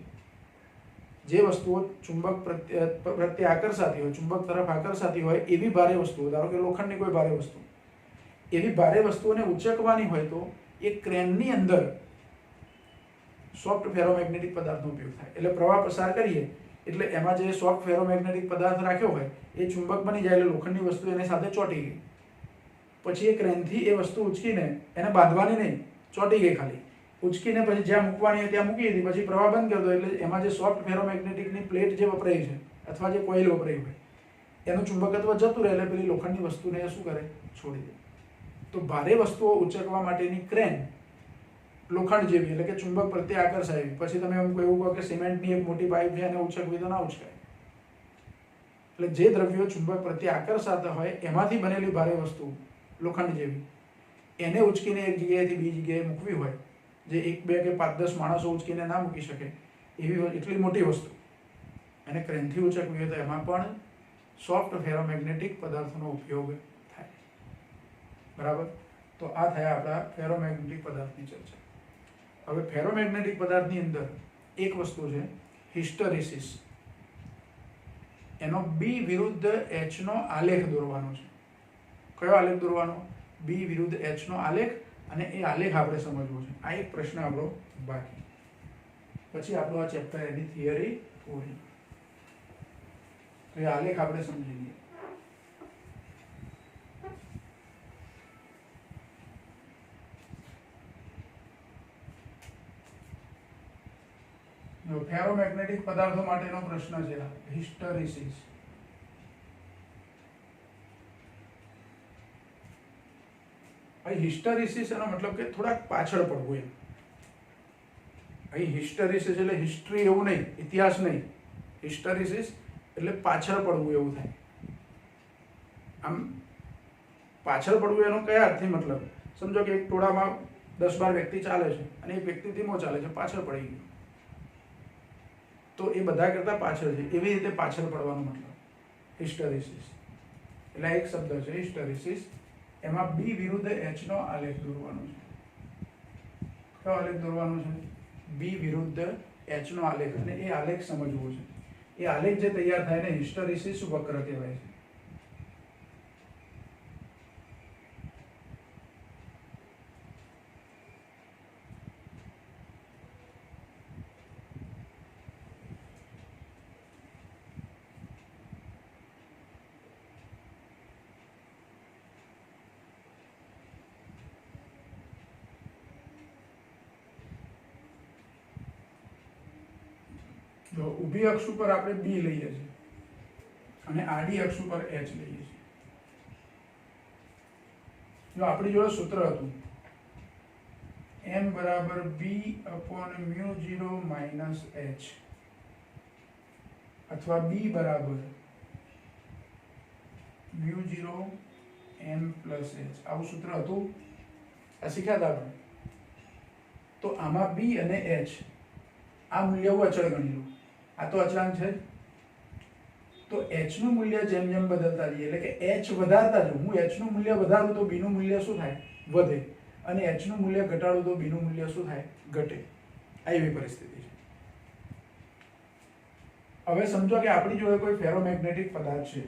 જે વસ્તુઓ ચુંબક પ્રત્યે આકર્ષાતી હોય, ચુંબક તરફ આકર્ષાતી હોય એવી ભારે વસ્તુઓ, ધારો કે લોખંડની કોઈ ભારે વસ્તુ, એવી ભારે વસ્તુઓને ઉંચકવાની હોય તો એ ક્રેનની અંદર સોફ્ટ ફેરોમેગ્નેટિક પદાર્થનો ઉપયોગ થાય. એટલે પ્રવાહ પસાર કરીએ એટલે એમાં જે સોફ્ટ ફેરોમેગ્નેટિક પદાર્થ રાખ્યો હોય એ ચુંબક બની જાય, એટલે લોખંડની વસ્તુ એની સાથે ચોંટી ગઈ. પછી એ ક્રેનથી એ વસ્તુ ઉચકીને એને બાંધવાની નહીં, ચોંટી ગઈ ખાલી, ઉચકીને પછી જ્યાં મૂકવાની હોય ત્યાં મૂકી દીધી, પછી પ્રવાહ બંધ કરી દો એટલે એમાં જે સોફ્ટ ફેરોમેગ્નેટિકની પ્લેટ જે વપરાય છે અથવા જે કોઇલ વપરાય હોય એનું ચુંબકત્વ જતું રહે એટલે પેલી લોખંડની વસ્તુને એ શું કરે, છોડી દે. તો ભારે વસ્તુઓ ઉંચકવા માટેની ક્રેન લોખંડ જેવી, એટલે કે ચુંબક પ્રત્યે આકર્ષાય. પછી તમે એમ એવું કહો કે સિમેન્ટની એક મોટી પાઇપ છે એને ઉંચકવી તો ના ઉંચકાય. એટલે જે દ્રવ્યો ચુંબક પ્રત્યે આકર્ષાતા હોય એમાંથી બનેલી ભારે વસ્તુ લોખંડ જેવી, એને ઉંચકીને એક જગ્યાએથી બીજી જગ્યાએ મૂકવી હોય, જે 1, 2 કે 5, 10 માણસો ઉંચકીને ના મૂકી શકે એવી એટલી મોટી વસ્તુ એને ક્રેનથી ઉંચકવી હોય તો એમાં પણ સોફ્ટ ફેરોમેગ્નેટિક પદાર્થોનો ઉપયોગ થાય. બરાબર? તો આ થયા આપણા ફેરોમેગ્નેટિક પદાર્થની ચર્ચા. હવે ફેરોમેગ્નેટિક પદાર્થની અંદર એક વસ્તુ છે હિસ્ટેરેસિસ. એનો B વિરુદ્ધ H નો આલેખ દોરવાનો છે. કયો આલેખ દોરવાનો? B વિરુદ્ધ H નો આલેખ, અને એ આલેખ આપણે સમજવો છે. આ એક પ્રશ્ન આપણો બાકી. પછી આપણો આ ચેપ્ટર એની થિયરી પૂરી. તો એ આલેખ આપણે સમજી લઈએ. ફેરોમેગ્નેટિક પદાર્થો માટેનો પ્રશ્ન છે હિસ્ટેરેસિસ. અહીં હિસ્ટેરેસિસ એનો મતલબ કે થોડાક પાછળ પડવું એમ. અહીં હિસ્ટેરેસિસ એટલે હિસ્ટ્રી એવું નહીં, ઇતિહાસ નહીં. હિસ્ટેરેસિસ એટલે પાછળ પડવું એવું થાય. આમ પાછળ પડવું એનો કયા અર્થથી મતલબ? સમજો કે એક ટોળામાં 10-12 વ્યક્તિ ચાલે છે અને એક વ્યક્તિ ધીમો ચાલે છે, પાછળ પડી ગયો, તો એ બધા કરતા પાછળ છે, એવી રીતે પાછળ પડવાનો મતલબ હિસ્ટેરેસિસ. એટલે એક શબ્દ છે હિસ્ટેરેસિસ. એમાં B વિરુદ્ધ H નો આલેખ દોરવાનો છે. કયો આલેખ દોરવાનો છે? B વિરુદ્ધ H નો આલેખ. અને એ આલેખ સમજવો છે. એ આલેખ જે તૈયાર થાય ને હિસ્ટેરેસિસ વક્ર કહેવાય છે. જો ઊભી અક્ષ ઉપર આપણે B લઈએ છીએ અને આડી અક્ષ ઉપર H લઈએ છીએ. જો આપણી જોડે સૂત્ર હતું M બરાબર B/μ0 માઇનસ H, અથવા B બરાબર μ0 M પ્લસ H, આવું સૂત્ર હતું. આ શીખ્યા હતા આપણે. તો આમાં B અને H આ મૂલ્ય હું અચળ ગણી લઉં. આ તો અચળાંક છે. તો H નું મૂલ્ય જેમ જેમ બદલતા જઈએ, એટલે કે H વધારતા જાઉં, હું H નું મૂલ્ય વધારું તો B નું મૂલ્ય શું થાય? વધે. અને H નું મૂલ્ય ઘટાડું તો B નું મૂલ્ય શું થાય? ઘટે. આ એવી પરિસ્થિતિ છે. હવે સમજો કે આપણી જોડે કોઈ ફેરોમેગ્નેટિક પદાર્થ છે.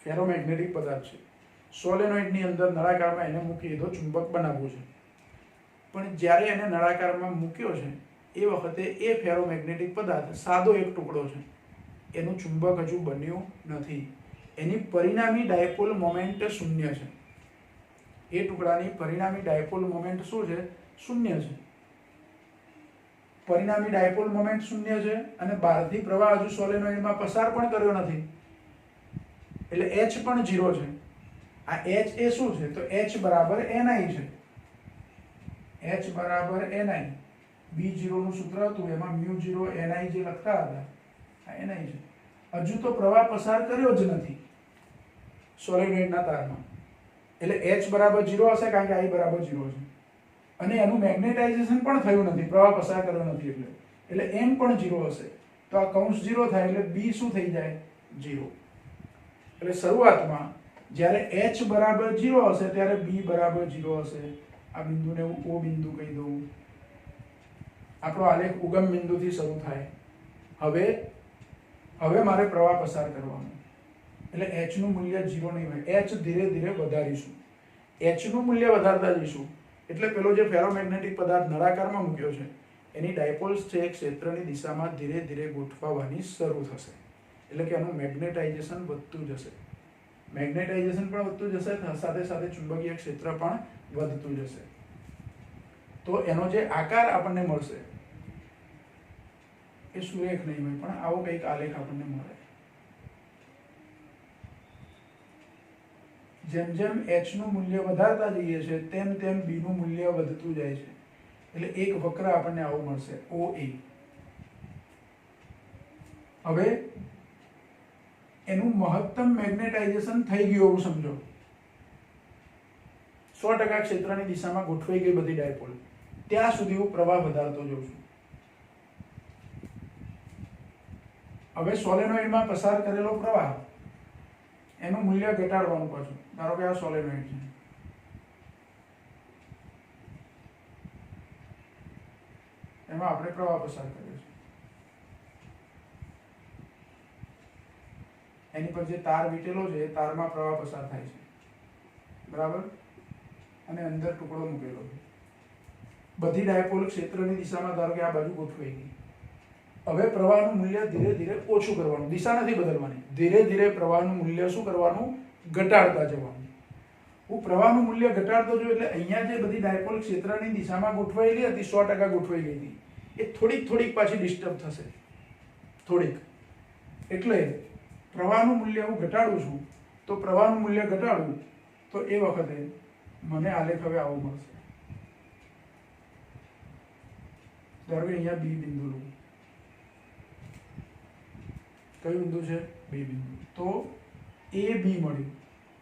ફેરોમેગ્નેટિક પદાર્થ છે. સોલેનોઇડની અંદર નળાકારમાં એને મૂકીએ તો ચુંબક બનાવવું છે. પણ જ્યારે એને નળાકારમાં મૂક્યો છે એ વખતે એ ફેરોમેગ્નેટિક પદાર્થ સાદો એક ટુકડો છે, એનું ચુંબક હજુ બન્યું નથી. એની પરિણામી ડાયપોલ મોમેન્ટ શૂન્ય છે. એ ટુકડાની પરિણામી ડાયપોલ મોમેન્ટ શું છે? શૂન્ય છે. પરિણામી ડાયપોલ મોમેન્ટ શૂન્ય છે અને બહારથી પ્રવાહ હજુ સોલેનોઇડમાં પસાર પણ કર્યો નથી, એટલે H પણ 0 છે. આ H એ શું છે? તો H બરાબર Ni છે. H બરાબર Ni. B0 નું સૂત્ર હતું, એમાં μ0 Ni જે લખતા હતા, આ Ni છે. હજુ તો પ્રવાહ પસાર કર્યો જ નથી સોલેનોઇડના તારમાં, એટલે H બરાબર 0 હશે, કારણ કે I બરાબર 0 છે. અને એનું મેગ્નેટાઇઝેશન પણ થયું નથી, પ્રવાહ પસાર કર્યો નથી, એટલે m પણ 0 હશે. તો આ કૌંસ 0 થાય એટલે b શું થઈ જાય? 0. એટલે શરૂઆતમાં જ્યારે h બરાબર 0 હશે ત્યારે b બરાબર 0 હશે. આ બિંદુને હું o બિંદુ કહી દઉં. આપણો આલેખ ઉગમ બિંદુથી શરૂ થાય. હવે મારે પ્રવાહ પસાર કરવાનો, એટલે h નું મૂલ્ય 0 નહીં હોય. h ધીરે ધીરે વધારીશું. h નું મૂલ્ય વધારતા જઈશું એટલે પેલો જે ફેરોમેગ્નેટિક પદાર્થ નળાકારમાં મૂક્યો છે એની ડાયપોલ્સ છે ક્ષેત્રની દિશામાં ધીરે ધીરે ગોઠવાવાની શરૂ થશે. એટલે કે એનું મેગ્નેટાઇઝેશન વધતું જશે. મેગ્નેટાઇઝેશન પણ વધતું જશે, સાથે સાથે ચુંબકીય ક્ષેત્ર પણ વધતું જશે. તો એનો જે આકાર આપણને મળશે એ સુરેખ નહીં હોય, પણ આવો કંઈક આલેખ આપણને મળે. જેમ જેમ h નું મૂલ્ય વધારતા જઈએ છે તેમ તેમ b નું મૂલ્ય વધતું જાય છે. એટલે એક વક્ર આપણને આવું મળશે, OA. હવે એનું મહત્તમ મેગ્નેટાઇઝેશન થઈ ગયું એવું સમજો. 100% ક્ષેત્રની દિશામાં ગોઠવાઈ ગઈ બધી ડાયપોલ. ત્યાં સુધી હું પ્રવાહ વધારતો જઉં છું. હવે સોલેનોઇડમાં પસાર કરેલો પ્રવાહ એનું મૂલ્ય ઘટાડવાનું પાછું. ધારો કે આ સોલેનોઇડ છે, એમાં આપણે પ્રવાહ પસાર કર્યો છે. એની પર જે તાર વીટેલો છે એ તારમાં પ્રવાહ પસાર થાય છે, બરાબર, અને અંદર ટુકડો મૂકેલો છે. બધી ડાયપોલ ક્ષેત્રની દિશામાં ધારો કે આ બાજુ ગોઠવાઈ ગઈ. હવે પ્રવાહનું મૂલ્ય ધીરે ધીરે ઓછું કરવાનું, દિશા નથી બદલવાની. ધીરે ધીરે પ્રવાહનું મૂલ્ય શું કરવાનું? ઘટાડતા જવાનું. હું પ્રવાહનું મૂલ્ય ઘટાડતો જોઉં એટલે અહીંયા જે બધી ડાયપોલ ક્ષેત્રની દિશામાં ગોઠવાયેલી હતી, 100% ગોઠવાઈ ગઈ હતી, એ થોડીક પાછી ડિસ્ટર્બ થશે, થોડીક. એટલે પ્રવાહનું મૂલ્ય હું ઘટાડું છું, તો પ્રવાહનું મૂલ્ય ઘટાડું તો એ વખતે મને આલેખ હવે આવું મળશે. ધારો કે અહીંયા બી બિંદુ લઉં. કયું બિંદુ છે? બી બિંદુ. તો એ બી મળ્યું.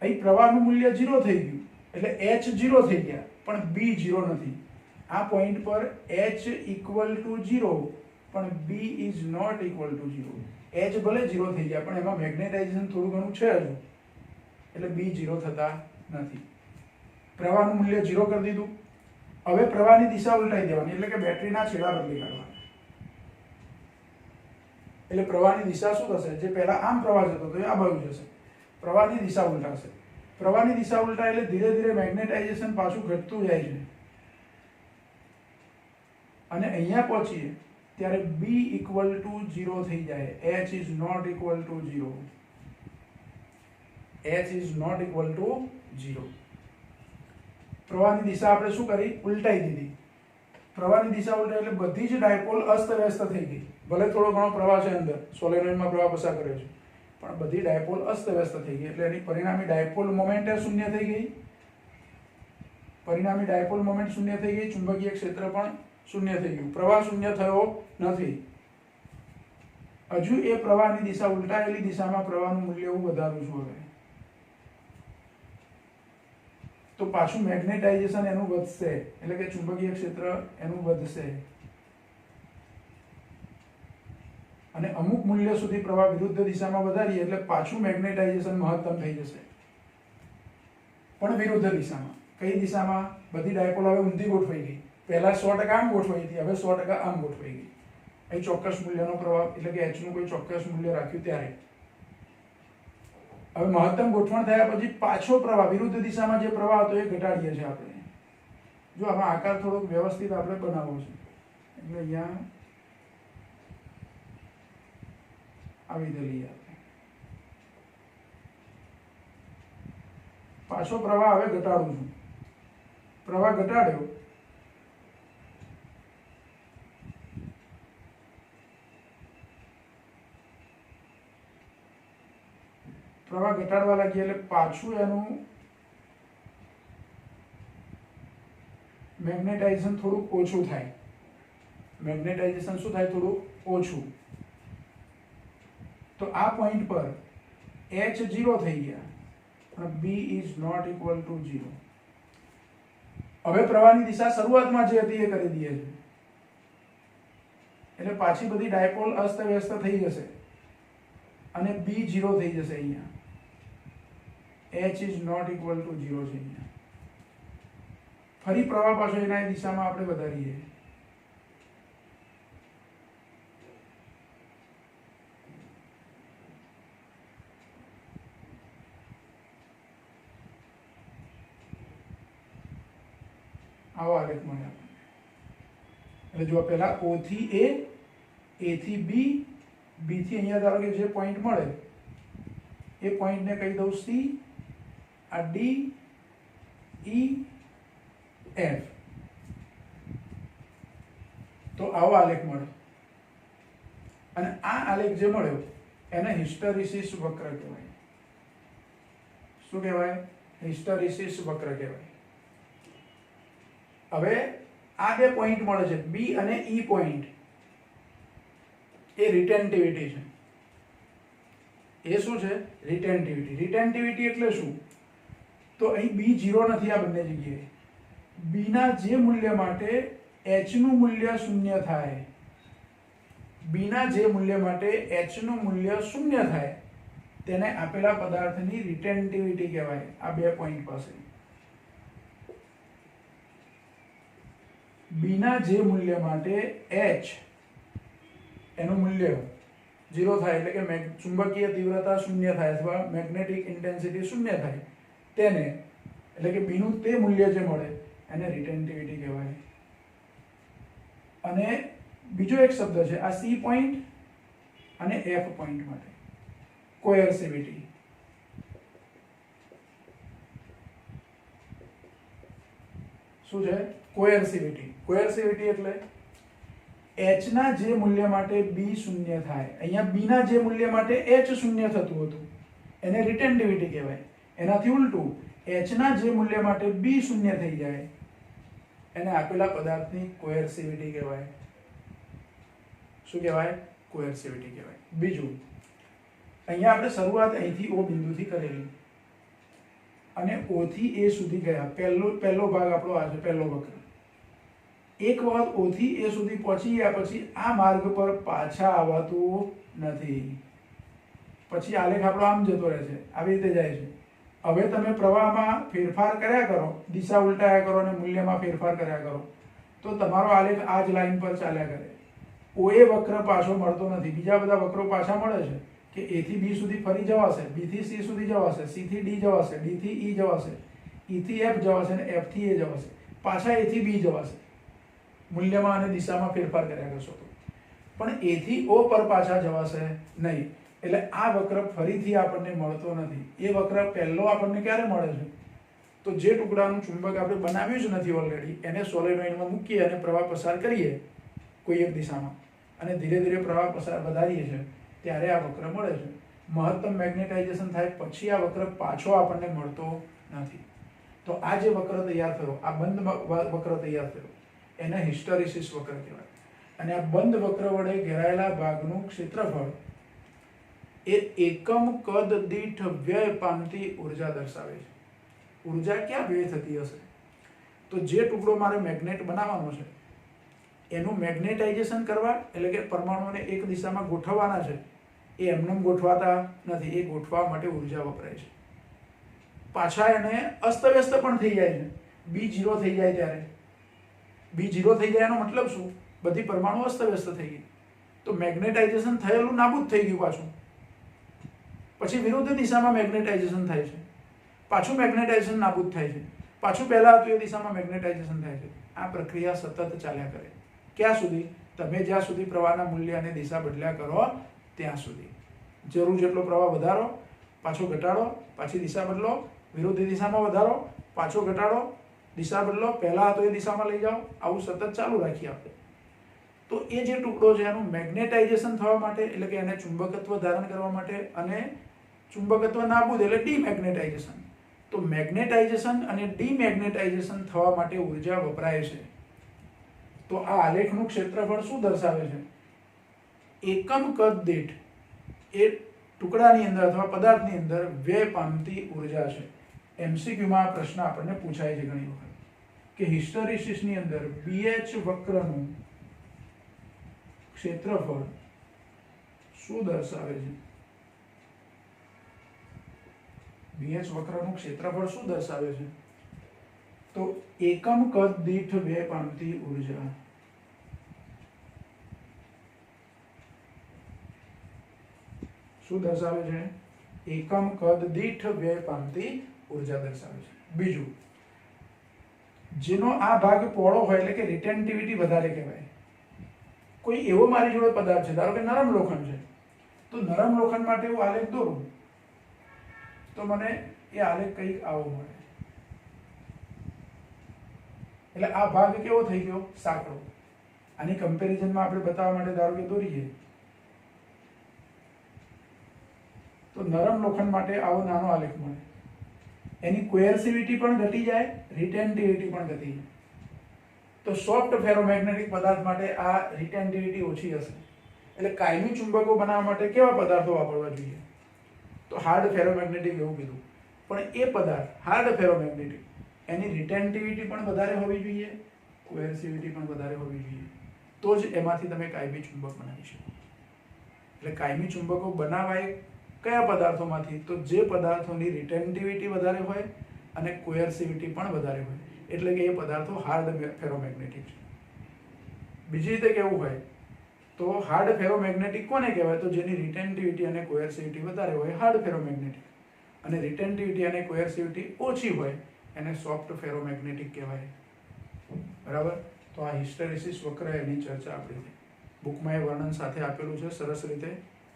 અહીં પ્રવાહનું મૂલ્ય 0 થઈ ગયું એટલે h 0 થઈ ગયા, પણ b 0 નથી. આ પોઈન્ટ પર h ઇક્વલ ટુ 0 પણ b is not equal to 0. h ભલે 0 થઈ ગયા પણ એમાં મેગ્નેટાઇઝેશન થોડું ઘણું છે હજુ, એટલે b 0 થતા નથી. પ્રવાહનું મૂલ્ય 0 કરી દીધું. હવે પ્રવાહની દિશા ઉલટાઈ દેવાની, એટલે કે બેટરીના છેડા બદલી કાઢવાના. એટલે પ્રવાહની દિશા શું થશે? જે પહેલા આમ પ્રવાહ જતો હતો એ આ બાજુ જશે. પ્રવાહની દિશા ઉલટાશે. પ્રવાહની દિશા ઉલટાય એટલે ધીરે ધીરે મેગ્નેટાઇઝેશન પાછું ઘટતું જાય છે. અને અહીંયા પહોંચીએ ત્યારે b ઇક્વલ ટુ 0 થઈ જાય. h is not equal to 0. h is not equal to 0. પ્રવાહની દિશા આપણે શું કરી? ઉલટાઈ દીધી. પ્રવાહની દિશા ઉલટાઈ એટલે બધી જ ડાયપોલ અસ્તવ્યસ્ત થઈ ગઈ. ભલે થોડો ઘણો પ્રવાહ છે અંદર, સોલેનોઇડમાં પ્રવાહ પસાર કર્યો છે, પણ બધી ડાયપોલ અસ્તવ્યસ્ત થઈ ગઈ. એટલે એની પરિણામી ડાયપોલ મોમેન્ટ શૂન્ય થઈ ગઈ. પરિણામી ડાયપોલ મોમેન્ટ શૂન્ય થઈ ગઈ. ચુંબકીય ક્ષેત્ર પણ શૂન્ય થઈ ગયું. પ્રવાહ શૂન્ય થયો નથી. હજુ એ પ્રવાહની દિશા ઉલટાયેલી દિશામાં પ્રવાહનું મૂલ્ય હું વધારું છું. હવે તો પાછું મેગ્નેટાઇઝેશન એનું વધશે, એટલે કે ચુંબકીય ક્ષેત્ર એનું વધશે. અને અમુક મૂલ્ય સુધી પ્રવાહ વિરુદ્ધ દિશામાં વધારીએ એટલે પાછું મેગ્નેટાઇઝેશન મહત્તમ થઈ જશે, પણ વિરુદ્ધ દિશામાં. કઈ દિશામાં? બધી ડાયપોલ હવે ઊંધી ગોઠવાઈ ગઈ. પહેલા 100% આમ ગોઠવાઈ હતી, હવે 100% આમ ગોઠવાઈ ગઈ. અહીં ચોક્કસ મૂલ્યનો પ્રવાહ, એટલે કે h નું કોઈ ચોક્કસ મૂલ્ય રાખ્યું ત્યારે. હવે મહત્તમ ગોઠવણ થયા પછી પાછો પ્રવાહ વિરુદ્ધ દિશામાં જે પ્રવાહ હતો એ ઘટાડીએ છીએ આપણે. જો આમાં આકાર થોડોક વ્યવસ્થિત આપણે બનાવવો છે, એટલે અહીંયા આવી રીતે લઈએ આપણે. પાછો પ્રવાહ હવે ઘટાડું છું. પ્રવાહ ઘટાડ્યો પ્રવાહ ઘટાડવા લાગીએ એટલે પાછું એનું મેગ્નેટાઇઝેશન થોડું ઓછું થાય. મેગ્નેટાઇઝેશન શું થાય? થોડું ઓછું. તો આ પોઈન્ટ પર h 0 થઈ ગયા પણ b is not equal to 0. હવે પ્રવાહની દિશા શરૂઆતમાં જે હતી એ કરી દઈએ છે, એટલે પાછી બધી ડાયપોલ અસ્તવ્યસ્ત થઈ જશે અને બી 0 થઈ જશે. અહીંયા h is not equal to 0 છે. અહીંયા ફરી પ્રવાહ પાછો એના દિશામાં આપણે વધારીએ. આવો આલેખ મળે આપણને. એટલે જો પહેલા O થી A, A થી B, B થી અહીંયા ધારો કે જે પોઈન્ટ મળે એ પોઈન્ટને કહી દઉં C, આ D, E, F. તો આવો આલેખ મળે. અને આ આલેખ જે મળ્યો એને હિસ્ટેરિસિસ વક્ર કહેવાય. શું કહેવાય? હિસ્ટેરિસિસ વક્ર કહેવાય. હવે આ બે પોઈન્ટ મળે છે, B અને E પોઈન્ટ, એ રિટેન્ટિવિટી છે. એ શું છે? રિટેન્ટિવિટી. રિટેન્ટિવિટી એટલે શું? તો અહીં B 0 નથી આ બંને જગ્યાએ. B ના જે મૂલ્ય માટે h નું મૂલ્ય શૂન્ય થાય, B ના જે મૂલ્ય માટે h નું મૂલ્ય શૂન્ય થાય તેને આપેલા પદાર્થની રિટેન્ટિવિટી કહેવાય. આ બે પોઈન્ટ પાસે B ના જે મૂલ્ય માટે h એનું મૂલ્ય 0 થાય, એટલે કે ચુંબકીય તીવ્રતા શૂન્ય થાય અથવા મેગ્નેટિક ઇન્ટેન્સિટી શૂન્ય થાય, તેને એટલે કે B નું તે મૂલ્ય જે મળે એને રિટેન્ટિવિટી કહેવાય. અને બીજો એક શબ્દ છે આ C પોઈન્ટ અને F પોઈન્ટ માટે, કોએર્સિવિટી. શું છે? કોએર્સિવિટી. કોએર્સિવિટી એટલે h ના જે મૂલ્ય માટે B શૂન્ય થાય, અહીંયા B ના જે મૂલ્ય માટે h શૂન્ય થતું હતું એને રિટેન્ટિવિટી કહેવાય. એનાથી ઉલટું h ના જે મૂલ્ય માટે B શૂન્ય થઈ જાય એને આપેલા પદાર્થની કોએર્સિવિટી કહેવાય. શું કહેવાય? કોએર્સિવિટી કહેવાય. બીજું, અહીંયા આપણે શરૂઆત અહીંથી O બિંદુથી કરેલી અને O થી A સુધી ગયા. પહેલો ભાગ આપણો આ છે, પહેલો વક્ર. એક વખત O થી A સુધી પહોંચી ગયા પછી આ માર્ગ પર પાછા આવતું નથી. પછી આલેખ આપણો આમ જતો રહે છે, આવી રીતે જાય છે. હવે તમે પ્રવાહમાં ફેરફાર કર્યા કરો, દિશા ઉલટાયા કરો અને મૂલ્યમાં ફેરફાર કર્યા કરો તો તમારો આલેખ આ જ લાઈન પર ચાલ્યા કરે. OA વક્ર પાછો મળતો નથી. બીજા બધા વક્રો પાછા મળે છે કે A થી B સુધી ફરી જવાશે, B થી C સુધી જવાશે, C થી D જવાશે, D થી E જવાશે, E થી F જવાશે અને F થી A જવાશે. પાછા A થી B જવાશે મૂલ્યમાં અને દિશામાં ફેરફાર કર્યા કરશો તો. પણ A થી O પર પાછા જવાશે નહીં. એટલે આ વક્ર ફરીથી આપણને મળતો નથી. એ વક્ર પહેલો આપણને ક્યારે મળે છે? તો જે ટુકડાનું ચુંબક આપણે બનાવ્યું જ નથી ઓલરેડી એને સોલેનોઇડમાં મૂકીએ અને પ્રવાહ પસાર કરીએ કોઈ એક દિશામાં અને ધીરે ધીરે પ્રવાહ પસાર વધારીએ છીએ ત્યારે આ વક્ર મળે છે. મહત્તમ મેગ્નેટાઇઝેશન થાય પછી આ વક્ર પાછો આપણને મળતો નથી. તો આ જે વક્ર તૈયાર થયો, આ બંધ વક્ર તૈયાર થયો, એને હિસ્ટેરિસિસ વક્ર કહેવાય. અને આ બંધ વક્ર વડે ઘેરાયેલા ભાગનું ક્ષેત્રફળ એ એકમ કદ દીઠ વ્યય પામતી ઉર્જા દર્શાવે છે. ઉર્જા ક્યાં વ્યય થતી હશે? તો જે ટુકડો મારે મેગ્નેટ બનાવવાનો છે એનું મેગ્નેટાઇઝેશન કરવા, એટલે કે પરમાણુઓને એક દિશામાં ગોઠવવાના છે, એ એમને ગોઠવાતા નથી. એ ગોઠવવા માટે ઉર્જા વપરાય છે. પાછા એને અસ્તવ્યસ્ત પણ થઈ જાય છે. B 0 થઈ જાય ત્યારે, B 0 થઈ જાય એનો મતલબ શું? બધી પરમાણુ અસ્તવ્યસ્ત થઈ ગઈ. તો મેગ્નેટાઇઝેશન થયેલું નાબૂદ થઈ ગયું પાછું. પછી વિરુદ્ધ દિશામાં મેગ્નેટાઇઝેશન થાય છે, પાછું મેગ્નેટાઇઝેશન નાબૂદ થાય છે, પાછું પહેલા હતું એ દિશામાં મેગ્નેટાઇઝેશન થાય છે. આ પ્રક્રિયા સતત ચાલ્યા કરે. ક્યાં સુધી? તમે જ્યાં સુધી પ્રવાહના મૂલ્ય અને દિશા બદલ્યા કરો ત્યાં સુધી. જરૂર જેટલો પ્રવાહ વધારો, પાછો ઘટાડો, પાછી દિશા બદલો, વિરુદ્ધ દિશામાં વધારો, પાછો ઘટાડો, દિશા બદલો, પહેલા હતો એ દિશામાં લઈ જાઓ. આવું સતત ચાલુ રાખીએ આપણે. તો એ જે ટુકડો છે એનું મેગ્નેટાઇઝેશન થવા માટે, એટલે કે એને ચુંબકત્વ ધારણ કરવા માટે, અને ચુંબકત્વ નાબૂદ એટલે ડીમેગ્નેટાઇઝેશન. તો મેગ્નેટાઇઝેશન અને ડીમેગ્નેટાઇઝેશન થવા માટે ઉર્જા વપરાય છે. તો આ આલેખનું ક્ષેત્રફળ શું દર્શાવે છે? એકમ કદ દીઠ એ ટુકડાની અંદર અથવા પદાર્થની અંદર વ્યય પામતી ઉર્જા છે. MCQ માં આ પ્રશ્ન આપણને પૂછાય છે ઘણી વખત. કે હિસ્ટેરેસિસની અંદર BH વક્રનું ક્ષેત્રફળ શું દર્શાવે છે? BH વક્રનું ક્ષેત્રફળ શું દર્શાવે છે? તો એકમ કદ દીઠ બે પામતી ઉર્જા. શું દર્શાવે છે? એકમ કદ દીઠ બે પામતી ઉર્જા દર્શાવે છે. બીજું, જેનો આ ભાગ પહોળો હોય એટલે કે રિટેન્ટિવિટી વધારે કહેવાય. કોઈ એવો મારી જોડે પદાર્થ છે, ધારો કે નરમ લોખંડ છે, તો નરમ લોખંડ માટે હું આલેખ દોરું તો મને એ આલેખ કંઈક આવો મળે. એટલે આ ભાગ કેવો થઈ ગયો? સાંકડો. આની કમ્પેરિઝનમાં આપણે બતાવવા માટે ધારો કે દોરીએ તો નરમ લોખંડ માટે આવો નાનો આલેખ મળે. એની કોએર્સિવિટી પણ ઘટી જાય, રિટેન્ટિવિટી પણ ઘટી જાય. તો સોફ્ટ ફેરોમેગ્નેટિક પદાર્થ માટે આ રિટેન્ટિવિટી ઓછી હશે. એટલે કાયમી ચુંબકો બનાવવા માટે કેવા પદાર્થો વાપરવા જોઈએ? તો હાર્ડ ફેરોમેગ્નેટિક એવું કીધું. પણ એ પદાર્થ હાર્ડ ફેરોમેગ્નેટિક એની રિટેન્ટિવિટી પણ વધારે હોવી જોઈએ, કોએર્સિવિટી પણ વધારે હોવી જોઈએ, તો જ એમાંથી તમે કાયમી ચુંબક બનાવી શકો. એટલે કાયમી ચુંબકો બનાવાય કયા પદાર્થોમાંથી? તો જે પદાર્થોની રિટેન્ટિવિટી વધારે હોય અને કોએર્સિવિટી પણ વધારે હોય, એટલે કે એ પદાર્થો હાર્ડ ફેરોમેગ્નેટિક છે. બીજી રીતે કેવું હોય તો હાર્ડ ફેરોમેગ્નેટિક કોને કહેવાય? તો જેની રિટેન્ટિવિટી અને કોએર્સિવિટી વધારે હોય હાર્ડ ફેરોમેગ્નેટિક, અને રિટેન્ટિવિટી અને કોએર્સિવિટી ઓછી હોય એને સોફ્ટ ફેરોમેગ્નેટિક કહેવાય. બરાબર? તો આ હિસ્ટેરેસિસ વક્ર એની ચર્ચા આપણી થઈ. બુકમાં એ વર્ણન સાથે આપેલું છે સરસ રીતે,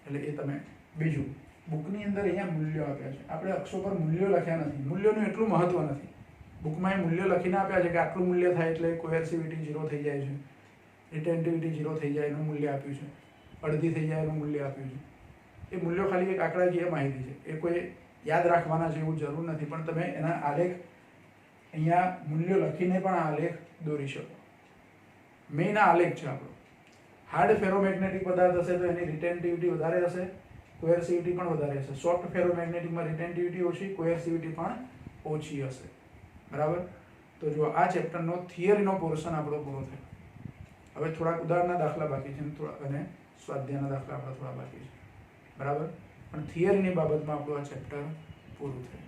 એટલે એ તમે. બીજું, બુકની અંદર અહીંયા મૂલ્યો આપ્યા છે. આપણે અક્ષો પર મૂલ્યો લખ્યા નથી. મૂલ્યોનું એટલું મહત્વ નથી. બુકમાં એ મૂલ્યો લખીને આપ્યા છે કે આટલું મૂલ્ય થાય એટલે કોએર્સિવિટી 0 થઈ જાય છે, રિટેન્ટિવિટી 0 થઈ જાય એનું મૂલ્ય આપ્યું છે, અડધી થઈ જાય એનું મૂલ્ય આપ્યું છે. એ મૂલ્યો ખાલી એક આંકડાકીય માહિતી છે, એ કોઈ યાદ રાખવાના છે એવું જરૂર નથી. પણ તમે એના આલેખ અહીંયા મૂલ્યો લખીને પણ આ આલેખ દોરી શકો. મેઇન આ આલેખ છે આપણો. હાર્ડ ફેરોમેગ્નેટિક પદાર્થ હશે તો એની રિટેન્ટિવિટી વધારે હશે, કોએર્સિવિટી પણ વધારે હશે. સોફ્ટ ફેરોમેગ્નેટિકમાં રિટેન્ટિવિટી ઓછી, કોએર્સિવિટી પણ ઓછી હશે. બરાબર? તો જો આ ચેપ્ટરનો થિયરીનો પોર્શન આપણો પૂરો થયો. હવે થોડાક ઉદાહરણના દાખલા બાકી છે અને સ્વાધ્યાયના દાખલા આપણા થોડા બાકી છે. બરાબર? પણ થિયરીની બાબતમાં આપણું આ ચેપ્ટર પૂરું થયું.